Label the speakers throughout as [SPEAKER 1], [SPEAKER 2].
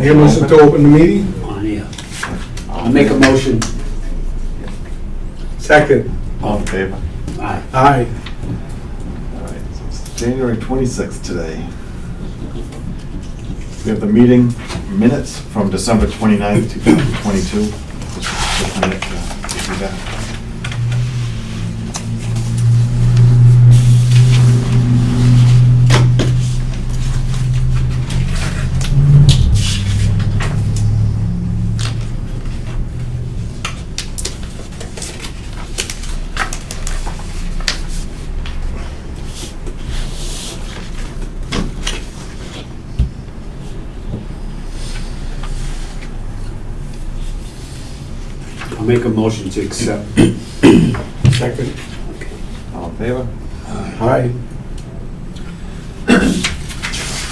[SPEAKER 1] Here, motion to open the meeting?
[SPEAKER 2] On here. I'll make a motion.
[SPEAKER 1] Second.
[SPEAKER 3] All in favor?
[SPEAKER 2] Aye.
[SPEAKER 1] Aye.
[SPEAKER 3] All right, so it's January 26th today. We have the meeting minutes from December 29th, 2022. Just a minute to do that.
[SPEAKER 2] I'll make a motion to accept.
[SPEAKER 1] Second.
[SPEAKER 3] All in favor?
[SPEAKER 1] Aye.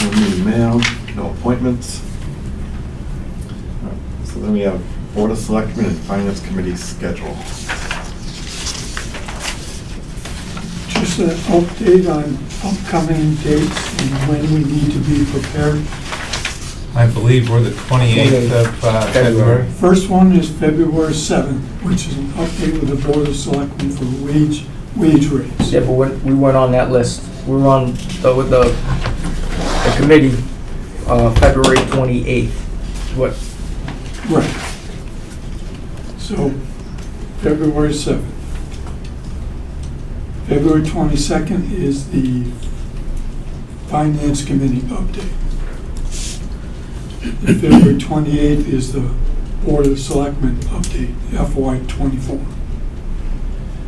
[SPEAKER 3] No meeting mail, no appointments. All right, so then we have Board of Selectmen and Finance Committee schedule.
[SPEAKER 4] Just an update on upcoming dates and when we need to be prepared.
[SPEAKER 5] I believe we're the 28th of February.
[SPEAKER 4] First one is February 7th, which is an update with the Board of Selectmen for wage rates.
[SPEAKER 6] Yeah, but we weren't on that list. We were on with the committee, February 28th. What?
[SPEAKER 4] Right. So, February 7th. February 22nd is the Finance Committee update. And February 28th is the Board of Selectmen update, FY24.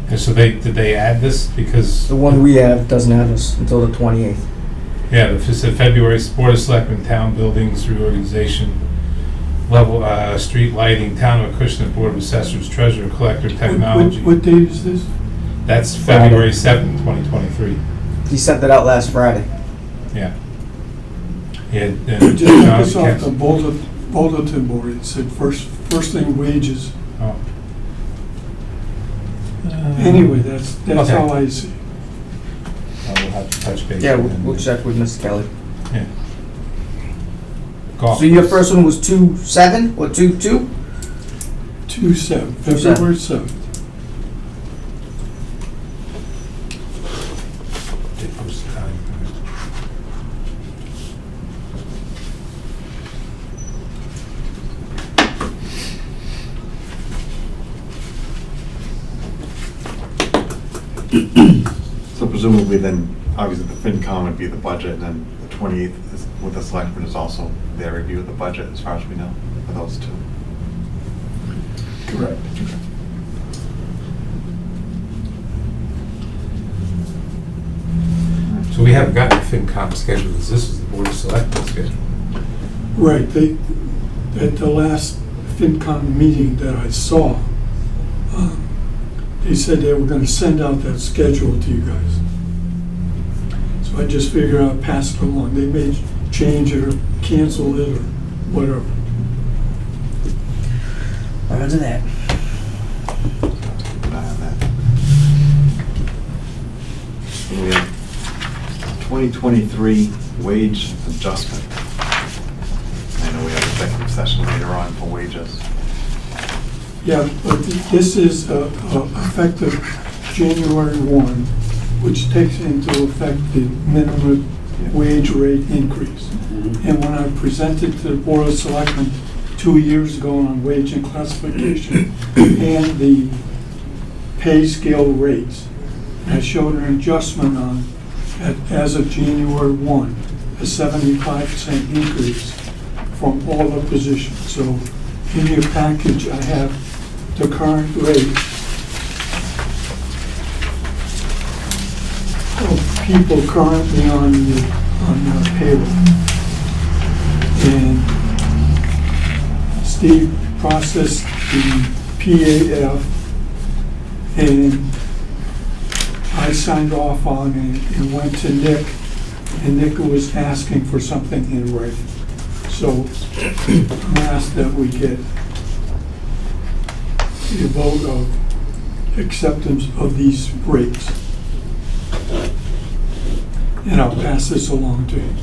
[SPEAKER 5] And so did they add this? Because,
[SPEAKER 6] The one we have doesn't have us until the 28th.
[SPEAKER 5] yeah, it said February, Board of Selectmen, Town Buildings, Reorganization, Level, Street Lighting, Town of Acushnet, Board of Assessors, Treasurer, Collector, Technology.
[SPEAKER 4] What date is this?
[SPEAKER 5] That's February 7th, 2023.
[SPEAKER 6] He sent that out last Friday.
[SPEAKER 5] Yeah. Yeah.
[SPEAKER 4] Just got this off the bulletin board. It said first thing wages.
[SPEAKER 5] Oh.
[SPEAKER 4] Anyway, that's
[SPEAKER 5] Okay.
[SPEAKER 4] how I see it.
[SPEAKER 5] We'll have to touch base.
[SPEAKER 6] Yeah,
[SPEAKER 5] and-
[SPEAKER 6] we'll check with Mr. Kelly.
[SPEAKER 5] Yeah. Golf.
[SPEAKER 6] So your first one was 2/7 or 2/2?
[SPEAKER 4] 2/7,
[SPEAKER 6] 2/7.
[SPEAKER 4] February 7th.
[SPEAKER 3] So presumably then, obviously the FinCom would be the budget, and then the 28th is, with the Selectmen is also their review of the budget, as far as we know, for those two.
[SPEAKER 4] Correct.
[SPEAKER 5] So we haven't gotten the FinCom schedule, this is the Board of Selectmen schedule.
[SPEAKER 4] Right, at the last FinCom meeting that I saw, they said they were gonna send out that schedule to you guys. So I just figured I'd pass it along. They may change it or cancel it or whatever.
[SPEAKER 6] On to that.
[SPEAKER 3] Keep an eye on that. And we have 2023 wage adjustment. I know we have executive session later on for wages.
[SPEAKER 4] Yeah, but this is effective January 1, which takes into effect the minimum wage rate increase. And when I presented to the Board of Selectmen 2 years ago on wage and classification and the pay scale rates, I showed an adjustment on, as of January 1, a 75% increase from all the positions. So in your package, I have the current rate of people currently on the payroll. And Steve processed the PAF, and I signed off on it and went to Nick, and Nick was asking for something in writing. So I'm asked that we get a vote of acceptance of these rates. And I'll pass this along to you.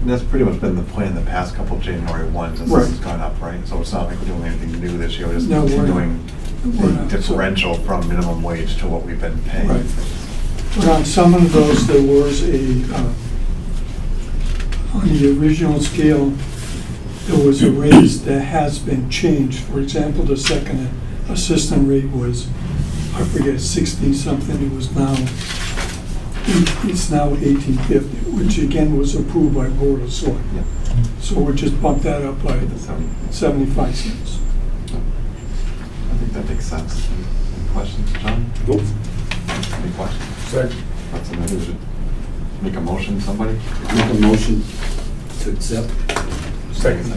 [SPEAKER 3] That's pretty much been the plan the past couple January 1s as
[SPEAKER 4] Right.
[SPEAKER 3] this has gone up, right? So it's not like we're doing anything new this year, we're just
[SPEAKER 4] No, we're not.
[SPEAKER 3] continuing
[SPEAKER 4] We're
[SPEAKER 3] the
[SPEAKER 4] not.
[SPEAKER 3] differential from minimum wage to what we've been paying.
[SPEAKER 4] Right. But on some of those, there was on the original scale, there was a raise that has been changed. For example, the second assistant rate was, I forget, 60-something, it was now, it's now 1850, which again was approved by Board of Selectmen.
[SPEAKER 3] Yep.
[SPEAKER 4] So we just bumped that up by
[SPEAKER 3] The 70.
[SPEAKER 4] 75 cents.
[SPEAKER 3] I think that makes sense. Any questions, John?
[SPEAKER 2] Nope.
[SPEAKER 3] Any questions?
[SPEAKER 1] Second.
[SPEAKER 3] That's something we should make a motion, somebody?
[SPEAKER 2] Make a motion to accept.
[SPEAKER 1] Second.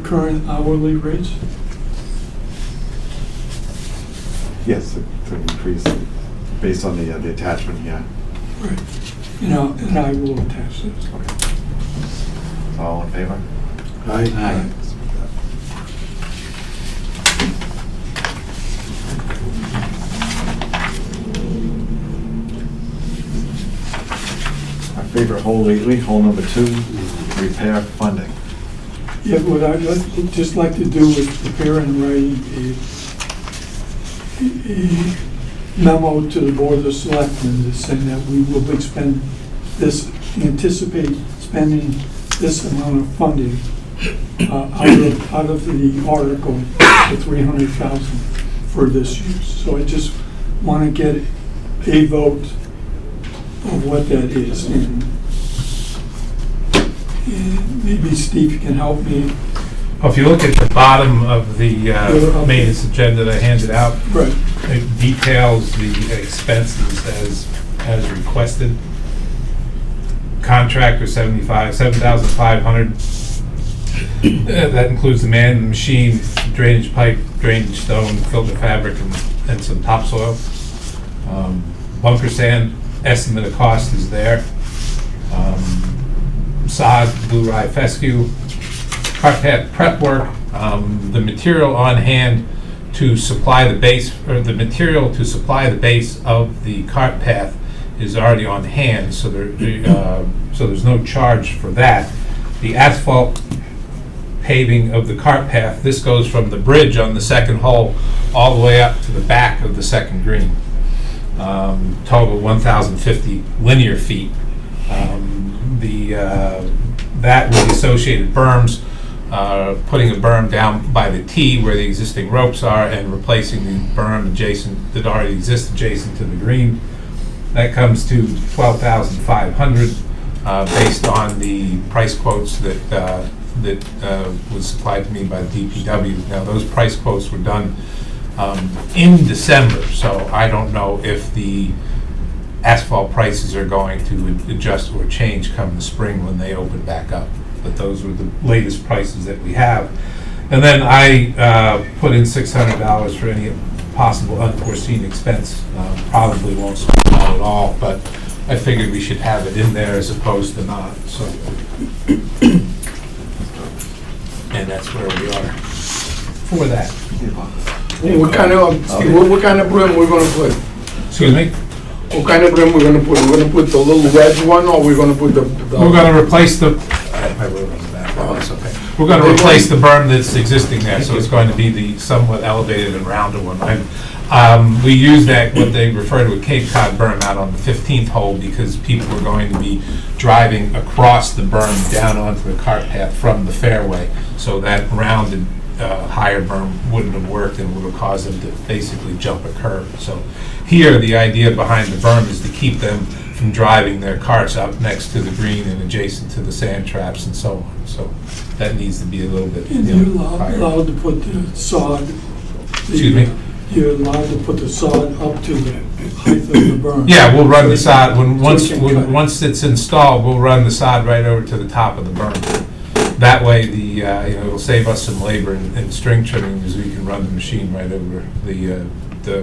[SPEAKER 4] Current hourly rates?
[SPEAKER 3] Yes, to increase based on the attachment, yeah.
[SPEAKER 4] Right. And I will attach this.
[SPEAKER 3] Okay. So all in favor?
[SPEAKER 1] Aye.
[SPEAKER 2] Aye.
[SPEAKER 3] Our favorite hole lately, hole number 2, repair funding.
[SPEAKER 4] Yeah, what I'd just like to do is prepare and write a memo to the Board of Selectmen that's saying that we will anticipate spending this amount of funding out of the article, the 300,000 for this use. So I just want to get a vote of what that is. And maybe Steve can help me.
[SPEAKER 5] If you look at the bottom of the maintenance agenda that I handed out,
[SPEAKER 4] Right.
[SPEAKER 5] it details the expenses as requested. Contractor 7,500. That includes the man, the machine, drainage pipe, drainage stone, filter fabric, and some topsoil. Bunker sand, estimate of cost is there. Sod, blue rye fescue, cart path prep work, the material on hand to supply the base, or the material to supply the base of the cart path is already on hand, so there's no charge for that. The asphalt paving of the cart path, this goes from the bridge on the second hole all the way up to the back of the second green. Total 1,050 linear feet. That with the associated berms, putting a berm down by the T where the existing ropes are and replacing the berm adjacent, that already exists adjacent to the green. That comes to 12,500 based on the price quotes that was supplied to me by the DPW. Now, those price quotes were done in December, so I don't know if the asphalt prices are going to adjust or change come the spring when they open back up. But those were the latest prices that we have. And then I put in $600 for any possible unforeseen expense. Probably won't spend out at all, but I figured we should have it in there as opposed to not, so. And that's where we are for that.
[SPEAKER 1] What kind of, Steve, what kind of brim we're gonna put?
[SPEAKER 5] Excuse me?
[SPEAKER 1] What kind of brim we're gonna put? We're gonna put the little wedge one, or we're gonna put the?
[SPEAKER 5] We're gonna replace the, I wrote on the back, oh, it's okay. We're gonna replace the berm that's existing there, so it's going to be the somewhat elevated and rounder one. We use that, what they refer to a Cape Cod berm out on the 15th hole because people are going to be driving across the berm down onto the cart path from the fairway. So that rounded, higher berm wouldn't have worked and would have caused them to basically jump a curve. So here, the idea behind the berm is to keep them from driving their carts up next to the green and adjacent to the sand traps and so on. So that needs to be a little bit,
[SPEAKER 4] And
[SPEAKER 5] you
[SPEAKER 4] you're
[SPEAKER 5] know, higher.
[SPEAKER 4] allowed to put the sod.
[SPEAKER 5] Excuse me?
[SPEAKER 4] You're allowed to put the sod up to the height of the berm.
[SPEAKER 5] Yeah, we'll run the sod,
[SPEAKER 4] So it can cut.
[SPEAKER 5] once it's installed, we'll run the sod right over to the top of the berm. That way, it'll save us some labor and string trimming, as we can run the machine right over the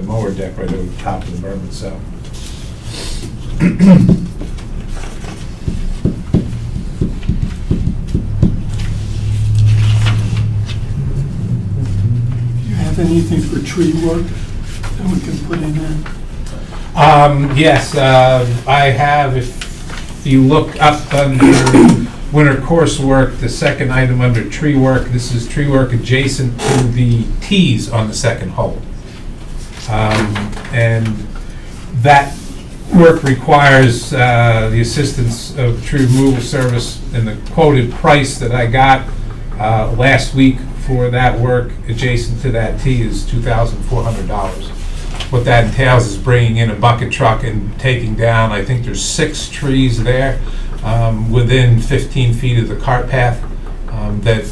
[SPEAKER 5] mower deck, right over the top of the berm itself.
[SPEAKER 4] Do you have anything for tree work that we can put in there?
[SPEAKER 5] Yes, I have, if you look up under winter coursework, the second item under tree work, this is tree work adjacent to the tees on the second hole. And that work requires the assistance of tree removal service, and the quoted price that I got last week for that work adjacent to that tee is $2,400. What that entails is bringing in a bucket truck and taking down, I think there's 6 trees there within 15 feet of the cart path that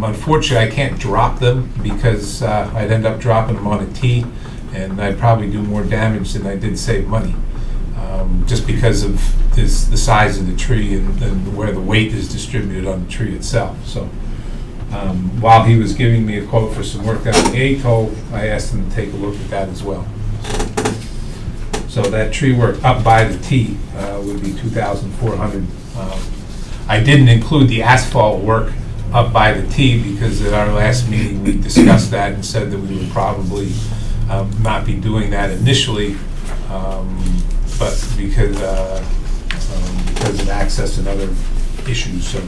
[SPEAKER 5] unfortunately I can't drop them because I'd end up dropping them on a tee, and I'd probably do more damage than I did save money, just because of the size of the tree and where the weight is distributed on the tree itself. So while he was giving me a quote for some work down the 8th hole, I asked him to take a look at that as well. So that tree work up by the tee would be $2,400. I didn't include the asphalt work up by the tee because at our last meeting we discussed that and said that we would probably not be doing that initially, but because of access and other issues, so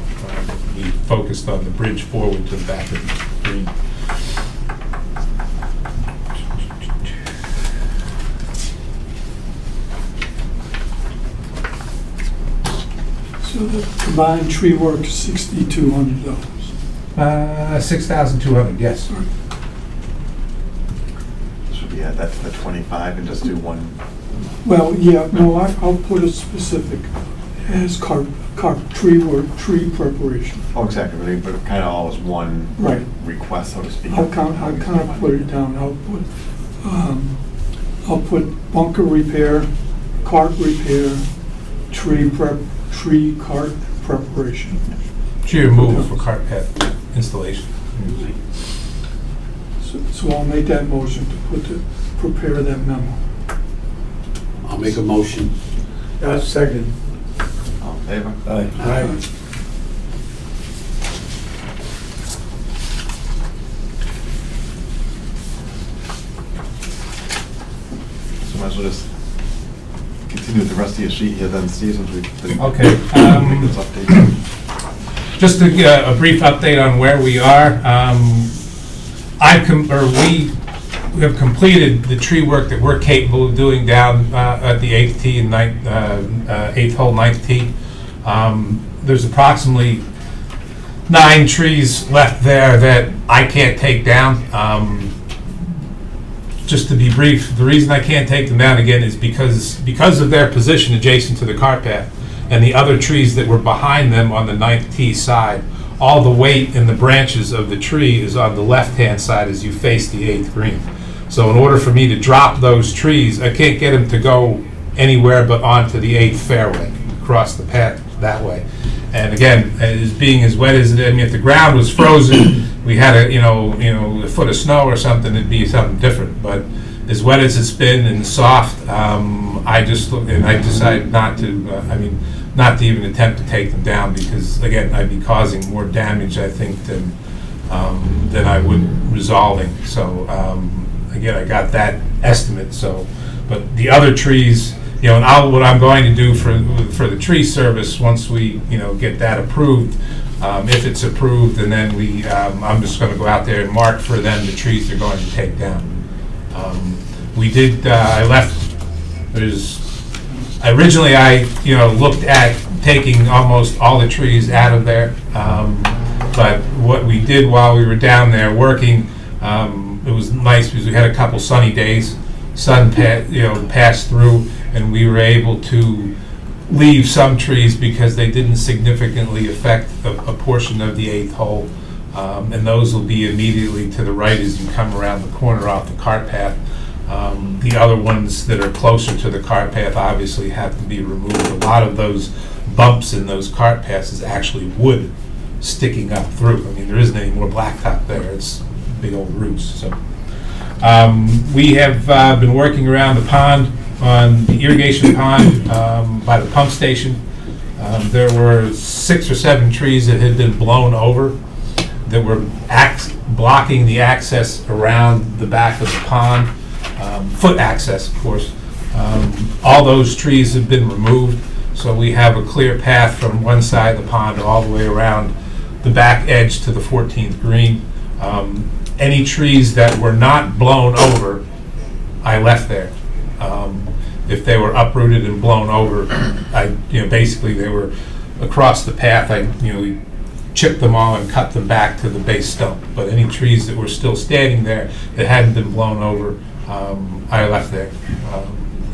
[SPEAKER 5] we focused on the bridge forward to the back of the green.
[SPEAKER 4] So the combined tree work is $6,200.
[SPEAKER 5] $6,200, yes.
[SPEAKER 3] Should we add that to the 25 and just do one?
[SPEAKER 4] Well, yeah, no, I'll put a specific as tree work, tree preparation.
[SPEAKER 3] Oh, exactly, but it kind of all is one
[SPEAKER 4] Right.
[SPEAKER 3] request, so to speak.
[SPEAKER 4] I'll kind of put it down. I'll put bunker repair, cart repair, tree cart preparation.
[SPEAKER 5] Tree removal for cart path installation.
[SPEAKER 4] So I'll make that motion to prepare that memo.
[SPEAKER 2] I'll make a motion.
[SPEAKER 1] Second.
[SPEAKER 3] All in favor?
[SPEAKER 1] Aye.
[SPEAKER 3] So might as well just continue with the rest of your sheet here then, Steve, since we've been.
[SPEAKER 5] Okay,
[SPEAKER 3] Make this update.
[SPEAKER 5] just to get a brief update on where we are. We have completed the tree work that we're capable of doing down at the 8th tee and 8th hole, 9th tee. There's approximately 9 trees left there that I can't take down. Just to be brief, the reason I can't take them down again is because of their position adjacent to the cart path and the other trees that were behind them on the 9th tee side. All the weight in the branches of the tree is on the left-hand side as you face the 8th green. So in order for me to drop those trees, I can't get them to go anywhere but onto the 8th fairway, across the path that way. And again, as being as wet as it is, I mean, if the ground was frozen, we had a foot of snow or something, it'd be something different. But as wet as it's been and soft, I decided not to. Not to even attempt to take them down because, again, I'd be causing more damage, I think, than I would resolving. So, again, I got that estimate. So, but the other trees, and what I'm going to do for the tree service once we, get that approved, if it's approved, and then I'm just going to go out there and mark for them the trees they're going to take down. Originally, I looked at taking almost all the trees out of there, but what we did while we were down there working, it was nice because we had a couple sunny days. Sun passed through, and we were able to leave some trees because they didn't significantly affect a portion of the 8th hole, and those will be immediately to the right as you come around the corner off the cart path. The other ones that are closer to the cart path obviously have to be removed. A lot of those bumps in those cart paths is actually wood sticking up through. I mean, there isn't any more blacktop there. It's big old roots. So we have been working around the pond, on the irrigation pond by the pump station. There were 6 or 7 trees that had been blown over that were blocking the access around the back of the pond. Foot access, of course. All those trees have been removed. So we have a clear path from one side of the pond all the way around the back edge to the 14th green. Any trees that were not blown over, I left there. If they were uprooted and blown over, basically they were across the path. We chipped them all and cut them back to the base stump. But any trees that were still standing there that hadn't been blown over, I left there.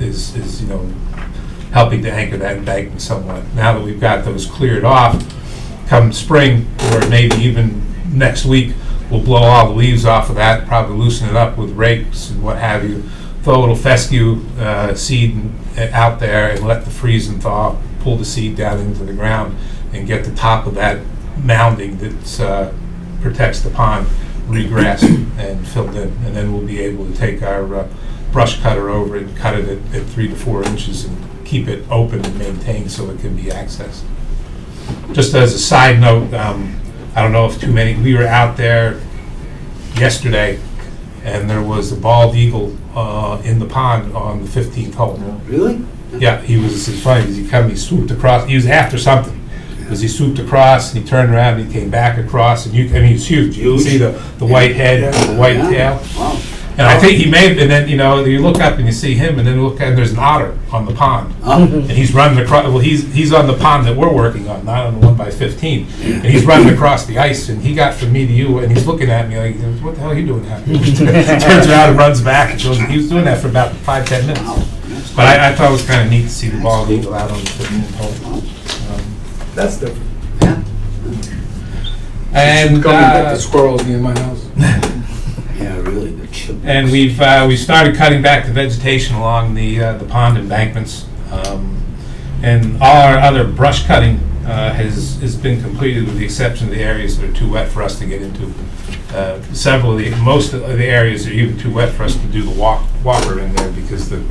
[SPEAKER 5] Is helping to anchor that embankment somewhat. Now that we've got those cleared off, come spring or maybe even next week, we'll blow all the leaves off of that, probably loosen it up with rakes and what have you, throw a little fescue seed out there and let the freeze and thaw pull the seed down into the ground and get the top of that mounding that protects the pond regrassed and filled in. And then we'll be able to take our brush cutter over it and cut it at 3 to 4 inches and keep it open and maintained so it can be accessed. Just as a side note, I don't know if we were out there yesterday and there was a bald eagle in the pond on the 15th hole.
[SPEAKER 2] Really?
[SPEAKER 5] Yeah, it's funny because he swooped across, he was after something. Because he swooped across and he turned around and he came back across and he's huge. You can see the white head, the white tail.
[SPEAKER 2] Wow.
[SPEAKER 5] And I think he may have, and then, you look up and you see him, and then you look and there's an otter on the pond. And he's running across, well, he's on the pond that we're working on, not on the 1x15. And he's running across the ice, and he got from me to you, and he's looking at me like, what the hell are you doing out here? Turns around and runs back, and he was doing that for about 5-10 minutes.
[SPEAKER 2] Wow.
[SPEAKER 5] But I thought it was kind of neat to see the bald eagle out on the 15th hole.
[SPEAKER 1] That's different.
[SPEAKER 2] Yeah.
[SPEAKER 5] And
[SPEAKER 1] Coming back to squirrels near my house.
[SPEAKER 2] Yeah, really good chip.
[SPEAKER 5] And we started cutting back the vegetation along the pond embankments, and all our other brush cutting has been completed with the exception of the areas that are too wet for us to get into. Most of the areas are even too wet for us to do the walker in there because the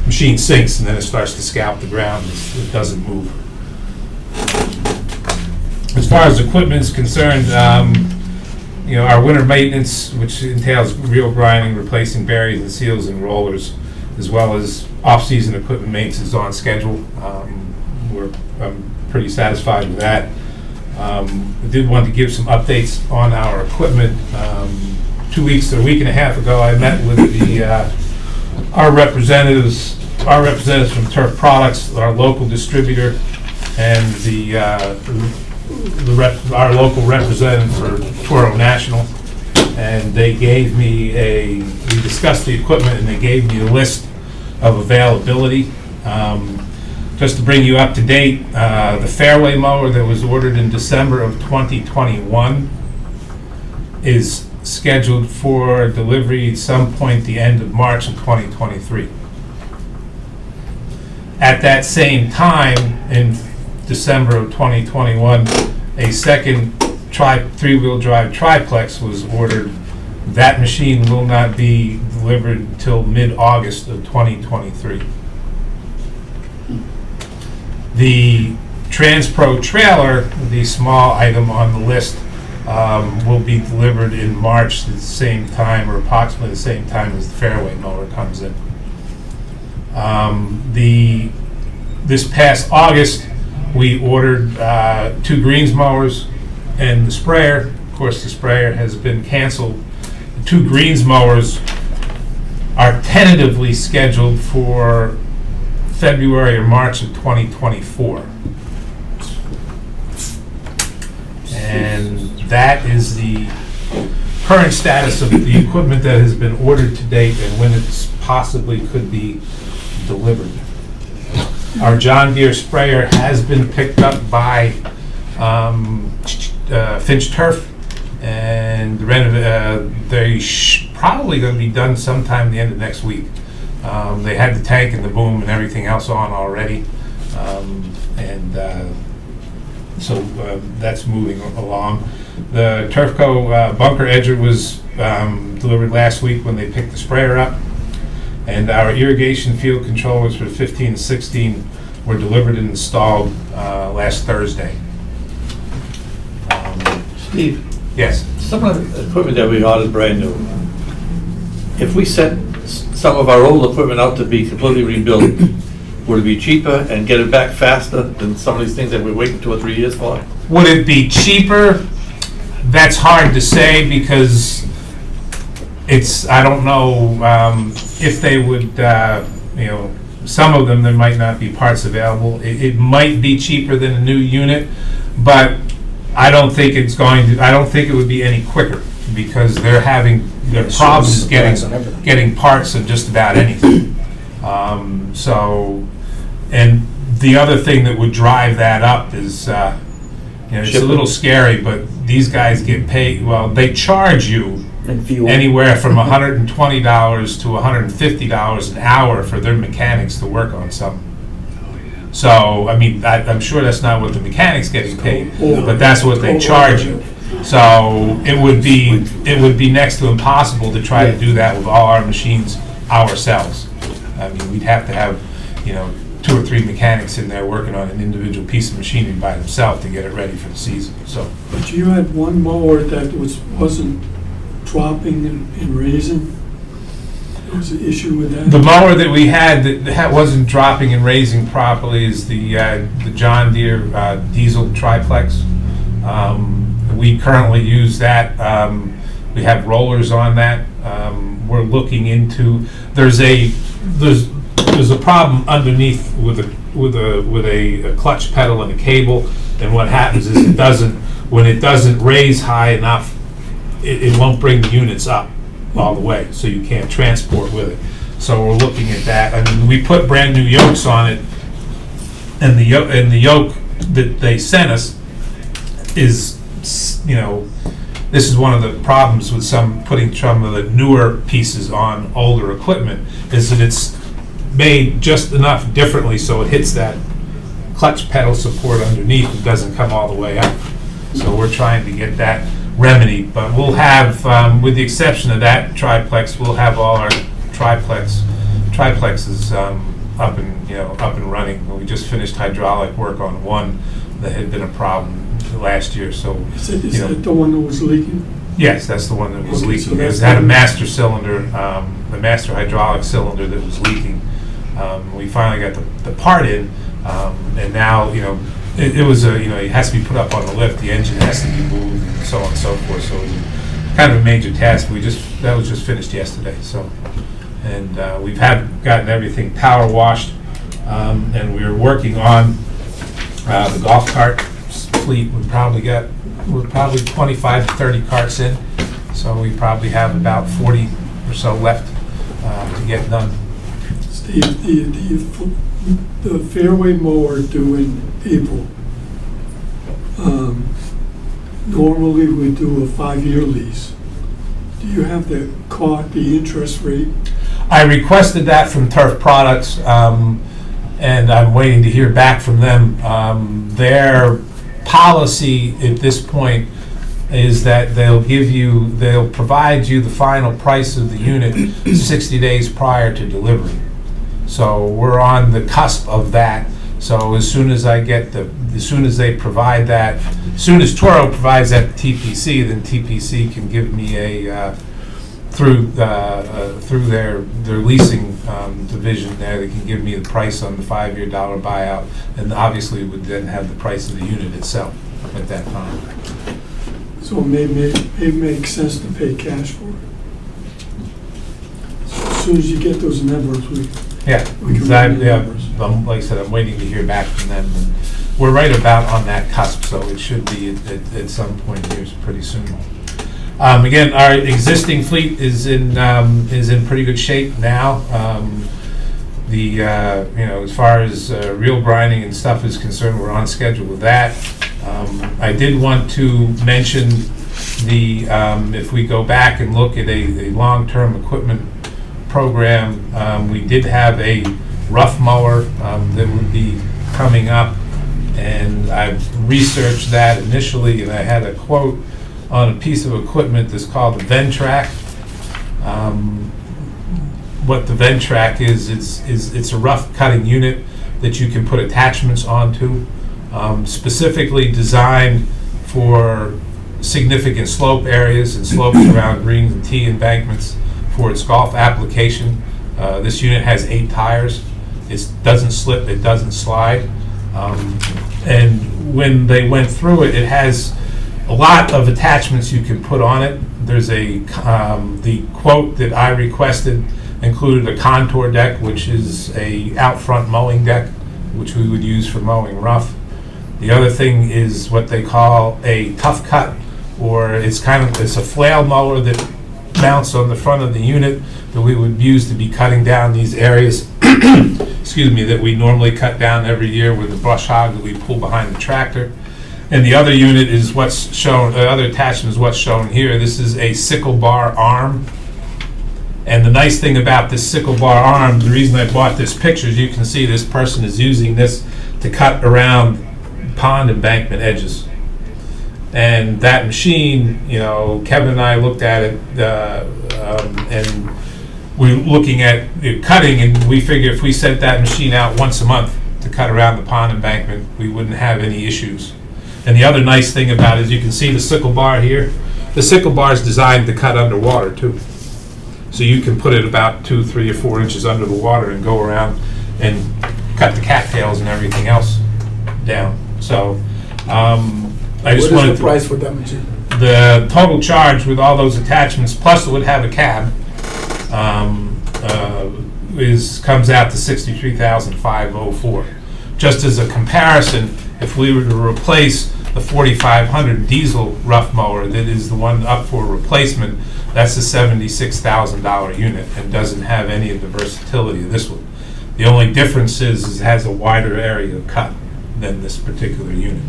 [SPEAKER 5] machine sinks and then it starts to scalp the ground. It doesn't move. As far as equipment is concerned, our winter maintenance, which entails reel grinding, replacing barriers and seals and rollers, as well as off-season equipment maintenance, is on schedule. I'm pretty satisfied with that. I did want to give some updates on our equipment. 2 weeks or a week and a half ago, I met with our representatives from Turf Products, our local distributor, and our local representative for Toro National, and they gave me we discussed the equipment and they gave me a list of availability. Just to bring you up to date, the fairway mower that was ordered in December of 2021 is scheduled for delivery at some point the end of March of 2023. At that same time, in December of 2021, a second three-wheel drive triplex was ordered. That machine will not be delivered until mid-August of 2023. The TransPro trailer, the small item on the list, will be delivered in March at the same time, or approximately the same time as the fairway mower comes in. This past August, we ordered 2 greens mowers and the sprayer. Of course, the sprayer has been canceled. The 2 greens mowers are tentatively scheduled for February or March of 2024. And that is the current status of the equipment that has been ordered to date and when it possibly could be delivered. Our John Deere sprayer has been picked up by Finch Turf, and they probably going to be done sometime the end of next week. They had the tank and the boom and everything else on already, so that's moving along. The Turfco bunker edger was delivered last week when they picked the sprayer up. And our irrigation field controllers for 15 and 16 were delivered and installed last Thursday.
[SPEAKER 7] Steve,
[SPEAKER 5] Yes.
[SPEAKER 7] some of the equipment that we ordered brand new, if we set some of our old equipment out to be completely rebuilt, Would it be cheaper and get it back faster than some of these things that we're waiting 2 or 3 years for?
[SPEAKER 5] Would it be cheaper? That's hard to say because I don't know if they would, some of them, there might not be parts available. It might be cheaper than a new unit, but I don't think I don't think it would be any quicker because they're having their problems getting parts of just about anything. And the other thing that would drive that up is, it's a little scary, but these guys get paid, well, they charge you
[SPEAKER 6] And fuel.
[SPEAKER 5] anywhere from $120 to $150 an hour for their mechanics to work on something. So, I mean, I'm sure that's not what the mechanic's getting paid, but that's what they charge you. So it would be next to impossible to try to do that with all our machines ourselves. I mean, we'd have to have, 2 or 3 mechanics in there working on an individual piece of machinery by themselves to get it ready for the season, so.
[SPEAKER 4] But you had one mower that wasn't dropping and raising? There was an issue with that?
[SPEAKER 5] The mower that we had that wasn't dropping and raising properly is the John Deere diesel triplex. We currently use that. We have rollers on that. We're looking into. There's a problem underneath with a clutch pedal and a cable, and what happens is when it doesn't raise high enough, it won't bring the units up all the way, so you can't transport with it. So we're looking at that. I mean, we put brand new yokes on it, and the yoke that they sent us is, this is one of the problems with putting some of the newer pieces on older equipment, is that it's made just enough differently so it hits that clutch pedal support underneath and doesn't come all the way up. So we're trying to get that remedied, but we'll have, with the exception of that triplex, we'll have all our triplexes up and running. We just finished hydraulic work on one that had been a problem last year, so.
[SPEAKER 4] Is that the one that was leaking?
[SPEAKER 5] Yes, that's the one that was
[SPEAKER 4] Okay, so
[SPEAKER 5] leaking.
[SPEAKER 4] that's
[SPEAKER 5] It had a
[SPEAKER 4] the-
[SPEAKER 5] master cylinder, the master hydraulic cylinder that was leaking. We finally got the part in, and now, it was it has to be put up on the lift, the engine has to be moved, and so on and so forth, so it was kind of a major task. That was just finished yesterday, so. And we've gotten everything power washed, and we're working on the golf cart fleet. We're probably 25 to 30 carts in, so we probably have about 40 or so left to get done.
[SPEAKER 4] Steve, the fairway mower due in April, normally we do a 5-year lease. Do you have the interest rate?
[SPEAKER 5] I requested that from Turf Products, and I'm waiting to hear back from them. Their policy at this point is that they'll provide you the final price of the unit 60 days prior to delivery. So we're on the cusp of that. So as soon as they provide that, as soon as Toro provides that to TPC, then TPC can give me through their leasing division there, they can give me the price on the 5-year dollar buyout, and obviously would then have the price of the unit itself at that time.
[SPEAKER 4] So it makes sense to pay cash for it. So as soon as you get those numbers,
[SPEAKER 5] Yeah,
[SPEAKER 4] We can
[SPEAKER 5] because
[SPEAKER 4] run the numbers.
[SPEAKER 5] like I said, I'm waiting to hear back from them. And we're right about on that cusp, so it should be at some point here pretty soon. Again, our existing fleet is in pretty good shape now. As far as reel grinding and stuff is concerned, we're on schedule with that. I did want to mention if we go back and look at a long-term equipment program, we did have a rough mower that would be coming up, and I've researched that initially, and I had a quote on a piece of equipment that's called the Ventrac. What the Ventrac is, it's a rough cutting unit that you can put attachments onto, specifically designed for significant slope areas and slopes around greens and tee embankments for its golf application. This unit has 8 tires, It doesn't slip, it doesn't slide. And when they went through it, it has a lot of attachments you can put on it. There's the quote that I requested included a contour deck, which is a out front mowing deck, which we would use for mowing rough. The other thing is what they call a tough cut, or it's a flail mower that mounts on the front of the unit that we would use to be cutting down these areas, excuse me, that we normally cut down every year with the brush hog that we pull behind the tractor. And the other unit is what's shown, the other attachment is what's shown here. This is a sickle bar arm. And the nice thing about this sickle bar arm, the reason I bought this picture is you can see this person is using this to cut around pond embankment edges. And that machine, you know, Kevin and I looked at it, and we're looking at it cutting, and we figure if we sent that machine out once a month to cut around the pond embankment, we wouldn't have any issues. And the other nice thing about it is you can see the sickle bar here. The sickle bar is designed to cut underwater too. So you can put it about 2, 3, or 4 inches under the water and go around and cut the cattails and everything else down. So I just wanted
[SPEAKER 1] What is the price for that machine?
[SPEAKER 5] the total charge with all those attachments, plus it would have a cab, comes out to $63,504. Just as a comparison, if we were to replace the 4500 diesel rough mower that is the one up for replacement, that's a $76,000 unit and doesn't have any of the versatility of this one. The only difference is it has a wider area of cut than this particular unit.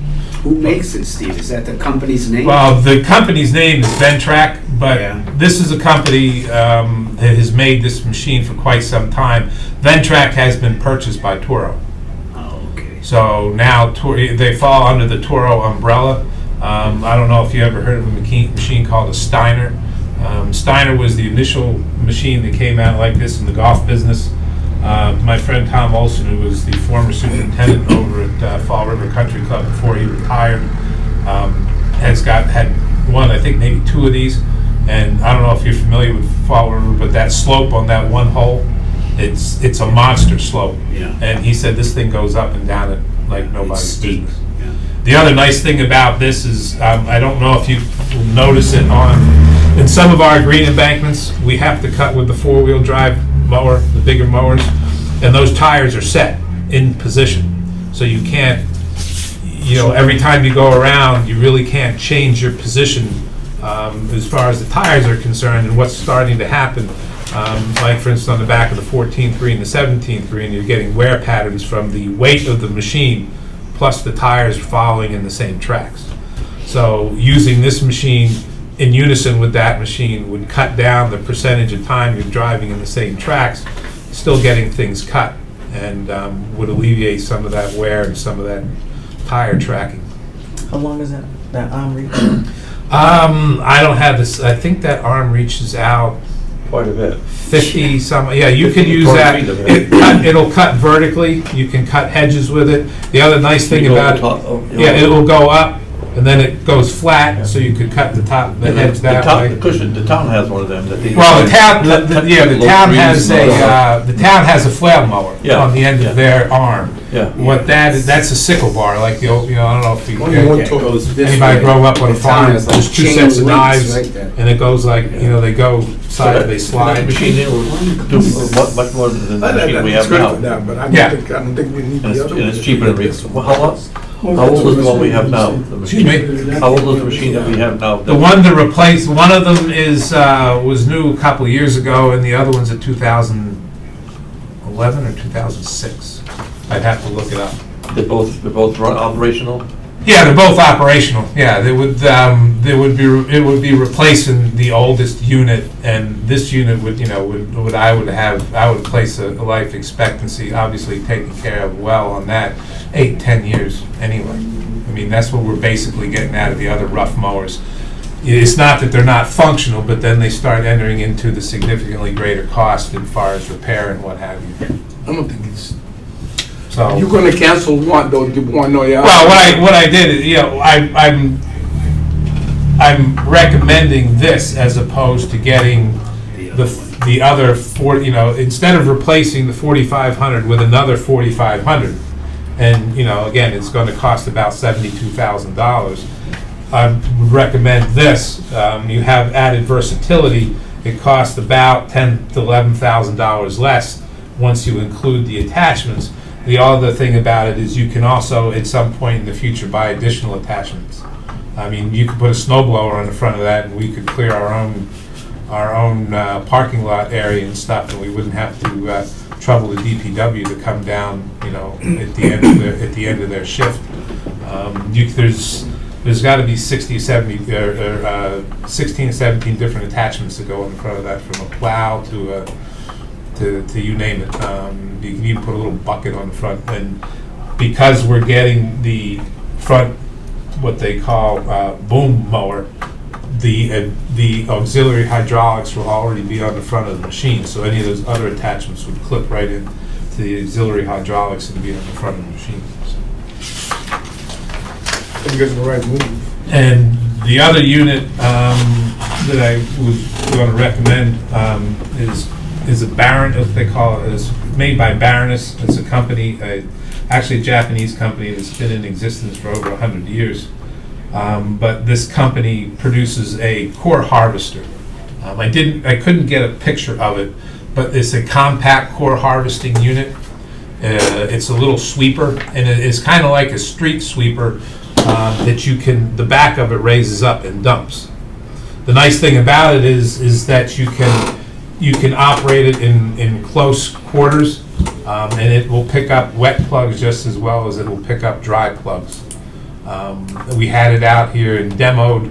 [SPEAKER 2] Who makes it, Steve? Is that the company's name?
[SPEAKER 5] Well, the company's name is Ventrac, but
[SPEAKER 2] Yeah.
[SPEAKER 5] this is a company that has made this machine for quite some time. Ventrac has been purchased by Toro.
[SPEAKER 2] Oh, okay.
[SPEAKER 5] So now they fall under the Toro umbrella. I don't know if you ever heard of a machine called a Steiner. Steiner was the initial machine that came out like this in the golf business. My friend Tom Olson, who was the former superintendent over at Fall River Country Club before he retired, had one, I think maybe 2 of these. And I don't know if you're familiar with Fall River, but that slope on that one hole, it's a monster slope.
[SPEAKER 2] Yeah.
[SPEAKER 5] And he said this thing goes up and down it like nobody's
[SPEAKER 2] It's steep.
[SPEAKER 5] business.
[SPEAKER 2] Yeah.
[SPEAKER 5] The other nice thing about this is, I don't know if you will notice it in some of our green embankments, we have to cut with the 4-wheel drive mower, the bigger mowers, and those tires are set in position. So you can't, every time you go around, you really can't change your position as far as the tires are concerned. And what's starting to happen, like for instance on the back of the 14.3 and the 17.3, and you're getting wear patterns from the weight of the machine plus the tires following in the same tracks. So using this machine in unison with that machine would cut down the percentage of time you're driving in the same tracks, still getting things cut, and would alleviate some of that wear and some of that tire tracking.
[SPEAKER 6] How long is that arm reach?
[SPEAKER 5] I don't have this, I think that arm reaches out
[SPEAKER 7] Quite a bit.
[SPEAKER 5] 50 some, yeah, you can
[SPEAKER 7] 50
[SPEAKER 5] use
[SPEAKER 7] 20
[SPEAKER 5] that.
[SPEAKER 7] feet of it.
[SPEAKER 5] It'll cut vertically, you can cut hedges with it. The other nice thing
[SPEAKER 7] You go
[SPEAKER 5] about
[SPEAKER 7] on
[SPEAKER 5] it,
[SPEAKER 7] top of-
[SPEAKER 5] yeah, it will go up, and then it goes flat, so you could cut the top, the hedge that way.
[SPEAKER 7] The cushion, the town has one of them. that they-
[SPEAKER 5] Well, the town,
[SPEAKER 7] Cut- cut
[SPEAKER 5] the
[SPEAKER 7] low
[SPEAKER 5] town
[SPEAKER 7] trees
[SPEAKER 5] has
[SPEAKER 7] and all that.
[SPEAKER 5] the town has a flail mower
[SPEAKER 7] Yeah,
[SPEAKER 5] on the end
[SPEAKER 7] yeah.
[SPEAKER 5] of their arm.
[SPEAKER 7] Yeah.
[SPEAKER 5] What that is, that's a sickle bar, like the old, I don't know if you,
[SPEAKER 1] Only one
[SPEAKER 2] It goes this
[SPEAKER 5] anybody
[SPEAKER 2] way.
[SPEAKER 5] grow up on a
[SPEAKER 2] The
[SPEAKER 5] farm,
[SPEAKER 2] town has like
[SPEAKER 5] there's 2
[SPEAKER 2] chain
[SPEAKER 5] sets of
[SPEAKER 2] links
[SPEAKER 5] knives,
[SPEAKER 2] right there.
[SPEAKER 5] and it goes like, they go
[SPEAKER 7] So
[SPEAKER 5] side,
[SPEAKER 7] that-
[SPEAKER 5] they
[SPEAKER 7] That
[SPEAKER 5] slide.
[SPEAKER 7] machine there will do much more than the machine we
[SPEAKER 1] It's
[SPEAKER 7] have
[SPEAKER 1] good
[SPEAKER 7] now.
[SPEAKER 1] for that, but I
[SPEAKER 5] Yeah.
[SPEAKER 1] don't think we need
[SPEAKER 7] And
[SPEAKER 1] the
[SPEAKER 7] it's,
[SPEAKER 1] other
[SPEAKER 7] and
[SPEAKER 1] one.
[SPEAKER 7] it's cheaper than how old is the one we have now? The
[SPEAKER 5] Excuse
[SPEAKER 7] machine-
[SPEAKER 5] me?
[SPEAKER 7] How old is the machine that we have now?
[SPEAKER 5] The one to replace, one of them was new a couple of years ago, and the other one's a 2011 or 2006. I'd have to look it up.
[SPEAKER 7] They're both operational?
[SPEAKER 5] Yeah, they're both operational. Yeah, it would be replacing the oldest unit, and this unit I would place a life expectancy, obviously taken care of well on that, 8-10 years anyway. I mean, that's what we're basically getting out of the other rough mowers. It's not that they're not functional, but then they start entering into the significantly greater cost as far as repair and what have you.
[SPEAKER 1] I don't think it's,
[SPEAKER 5] So.
[SPEAKER 1] you're gonna cancel one, though, the one, no, yeah.
[SPEAKER 5] Well, what I did is, I'm recommending this as opposed to getting the the other instead of replacing the 4,500 with another 4,500, and, again, it's gonna cost about $72,000. I would recommend this. You have added versatility. It costs about $10,000 to $11,000 less once you include the attachments. The other thing about it is you can also, at some point in the future, buy additional attachments. I mean, you could put a snow blower on the front of that, and we could clear our own parking lot area and stuff, and we wouldn't have to trouble the DPW to come down, at the end of their shift. There's got to be 60, 70, 16, 17 different attachments that go in front of that, from a plow to you name it. You can even put a little bucket on the front, and because we're getting the front, what they call boom mower, the auxiliary hydraulics will already be on the front of the machine, so any of those other attachments would clip right in to the auxiliary hydraulics and be on the front of the machine.
[SPEAKER 1] You guys are the right move.
[SPEAKER 5] And the other unit that I was going to recommend is a Baron, as they call it. It's made by Baroness. It's a company, actually a Japanese company that's been in existence for over 100 years. But this company produces a core harvester. I couldn't get a picture of it, but it's a compact core harvesting unit. It's a little sweeper, and it is kind of like a street sweeper. That the back of it raises up and dumps. The nice thing about it is that you can operate it in close quarters, and it will pick up wet plugs just as well as it will pick up dry plugs. We had it out here and demoed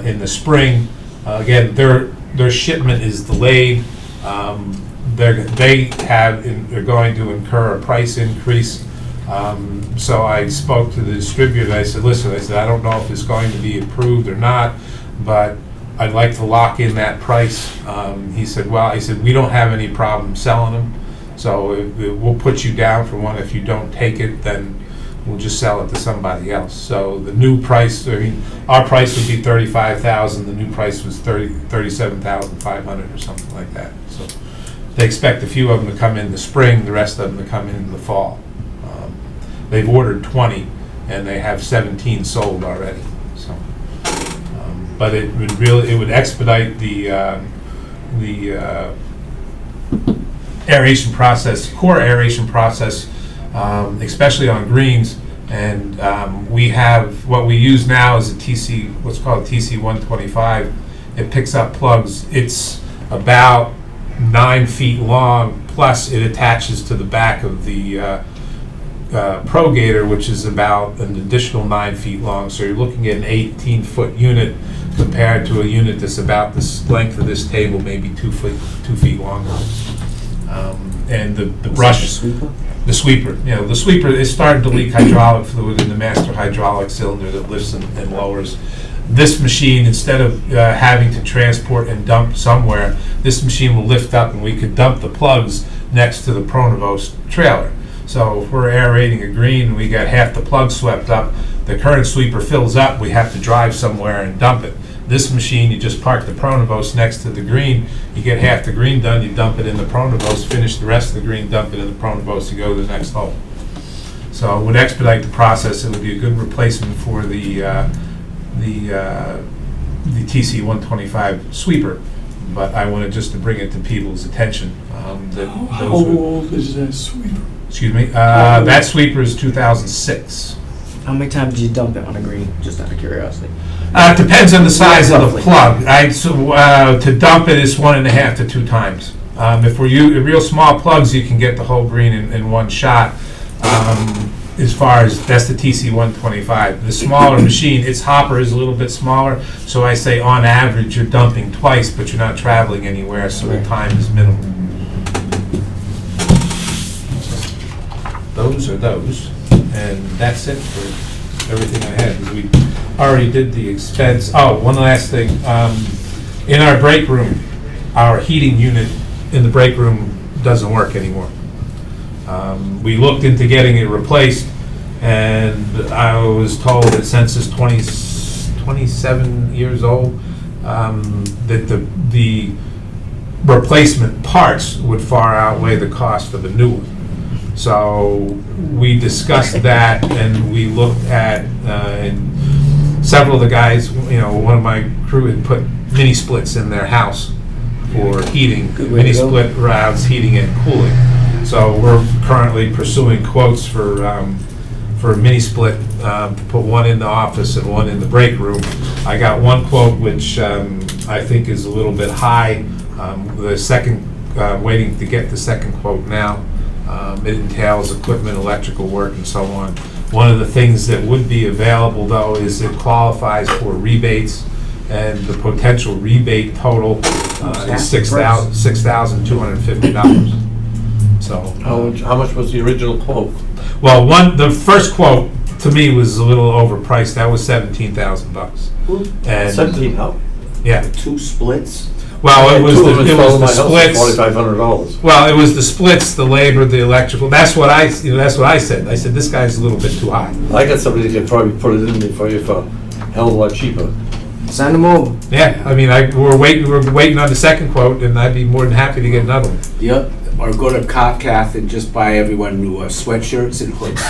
[SPEAKER 5] in the spring. Again, their shipment is delayed. They're going to incur a price increase. So I spoke to the distributor, and I said, listen, I don't know if it's going to be approved or not, but I'd like to lock in that price. He said, we don't have any problem selling them, so we'll put you down for one. If you don't take it, then we'll just sell it to somebody else. So the new price, our price would be $35,000. The new price was $37,500 or something like that. So they expect a few of them to come in the spring, the rest of them to come in the fall. They've ordered 20, and they have 17 sold already. So, but it would expedite the aeration process, core aeration process, especially on greens. And what we use now is what's called a TC 125. It picks up plugs. It's about 9 feet long. Plus, it attaches to the back of the Pro Gator, which is about an additional 9 feet long. So you're looking at an 18-foot unit compared to a unit that's about the length of this table, maybe 2 feet longer. And the brush, the sweeper, it started to leak hydraulic fluid in the master hydraulic cylinder that lifts and lowers. This machine, instead of having to transport and dump somewhere, this machine will lift up, and we could dump the plugs next to the Pronovost trailer. So if we're aerating a green and we got half the plug swept up, the current sweeper fills up, we have to drive somewhere and dump it. This machine, you just park the Pronovost next to the green, you get half the green done, you dump it in the Pronovost, finish the rest of the green, dump it in the Pronovost, and go to the next hole. So it would expedite the process. It would be a good replacement for the TC 125 sweeper. But I wanted just to bring it to people's attention.
[SPEAKER 4] How old is that sweeper?
[SPEAKER 5] Excuse me. That sweeper is 2006.
[SPEAKER 6] How many times did you dump it on a green, just out of curiosity?
[SPEAKER 5] It depends on the size of the
[SPEAKER 6] Roughly.
[SPEAKER 5] plug. To dump it is 1.5 to 2 times. If we're using real small plugs, you can get the whole green in one shot. As far as, that's the TC 125. The smaller machine, its hopper is a little bit smaller, so I say on average you're dumping twice, but you're not traveling anywhere, so the time is minimal. Those are those, and that's it for everything I had, because we already did the expense. Oh, one last thing. In our break room, our heating unit in the break room doesn't work anymore. We looked into getting it replaced, and I was told that since it's 27 years old, that the replacement parts would far outweigh the cost of a new one. So we discussed that, and we looked at, and several of the guys, one of my crew had put mini splits in their house for heating,
[SPEAKER 6] Good way to
[SPEAKER 5] mini
[SPEAKER 6] go.
[SPEAKER 5] split rounds, heating and cooling. So we're currently pursuing quotes for a mini split, to put one in the office and one in the break room. I got one quote which I think is a little bit high. The second, waiting to get the second quote now. It entails equipment, electrical work, and so on. One of the things that would be available, though, is it qualifies for rebates, and the potential rebate total is $6,250. So,
[SPEAKER 7] How much was the original quote?
[SPEAKER 5] well, the first quote to me was a little overpriced. That was $17,000. And
[SPEAKER 7] 17, how?
[SPEAKER 5] yeah,
[SPEAKER 2] 2 splits?
[SPEAKER 5] well, it was
[SPEAKER 7] Two of them
[SPEAKER 5] the
[SPEAKER 7] installed in my house for
[SPEAKER 5] splits.
[SPEAKER 7] $4,500.
[SPEAKER 5] Well, it was the splits, the labor, the electrical. That's what I said. I said this guy's a little bit too high.
[SPEAKER 7] I got somebody that can probably put it in there for you for a hell of a lot cheaper.
[SPEAKER 6] Send them over.
[SPEAKER 5] Yeah, I mean, we're waiting on the second quote, and I'd be more than happy to get another one.
[SPEAKER 2] Yep, or go to Kath and just buy everyone new sweatshirts and hoods.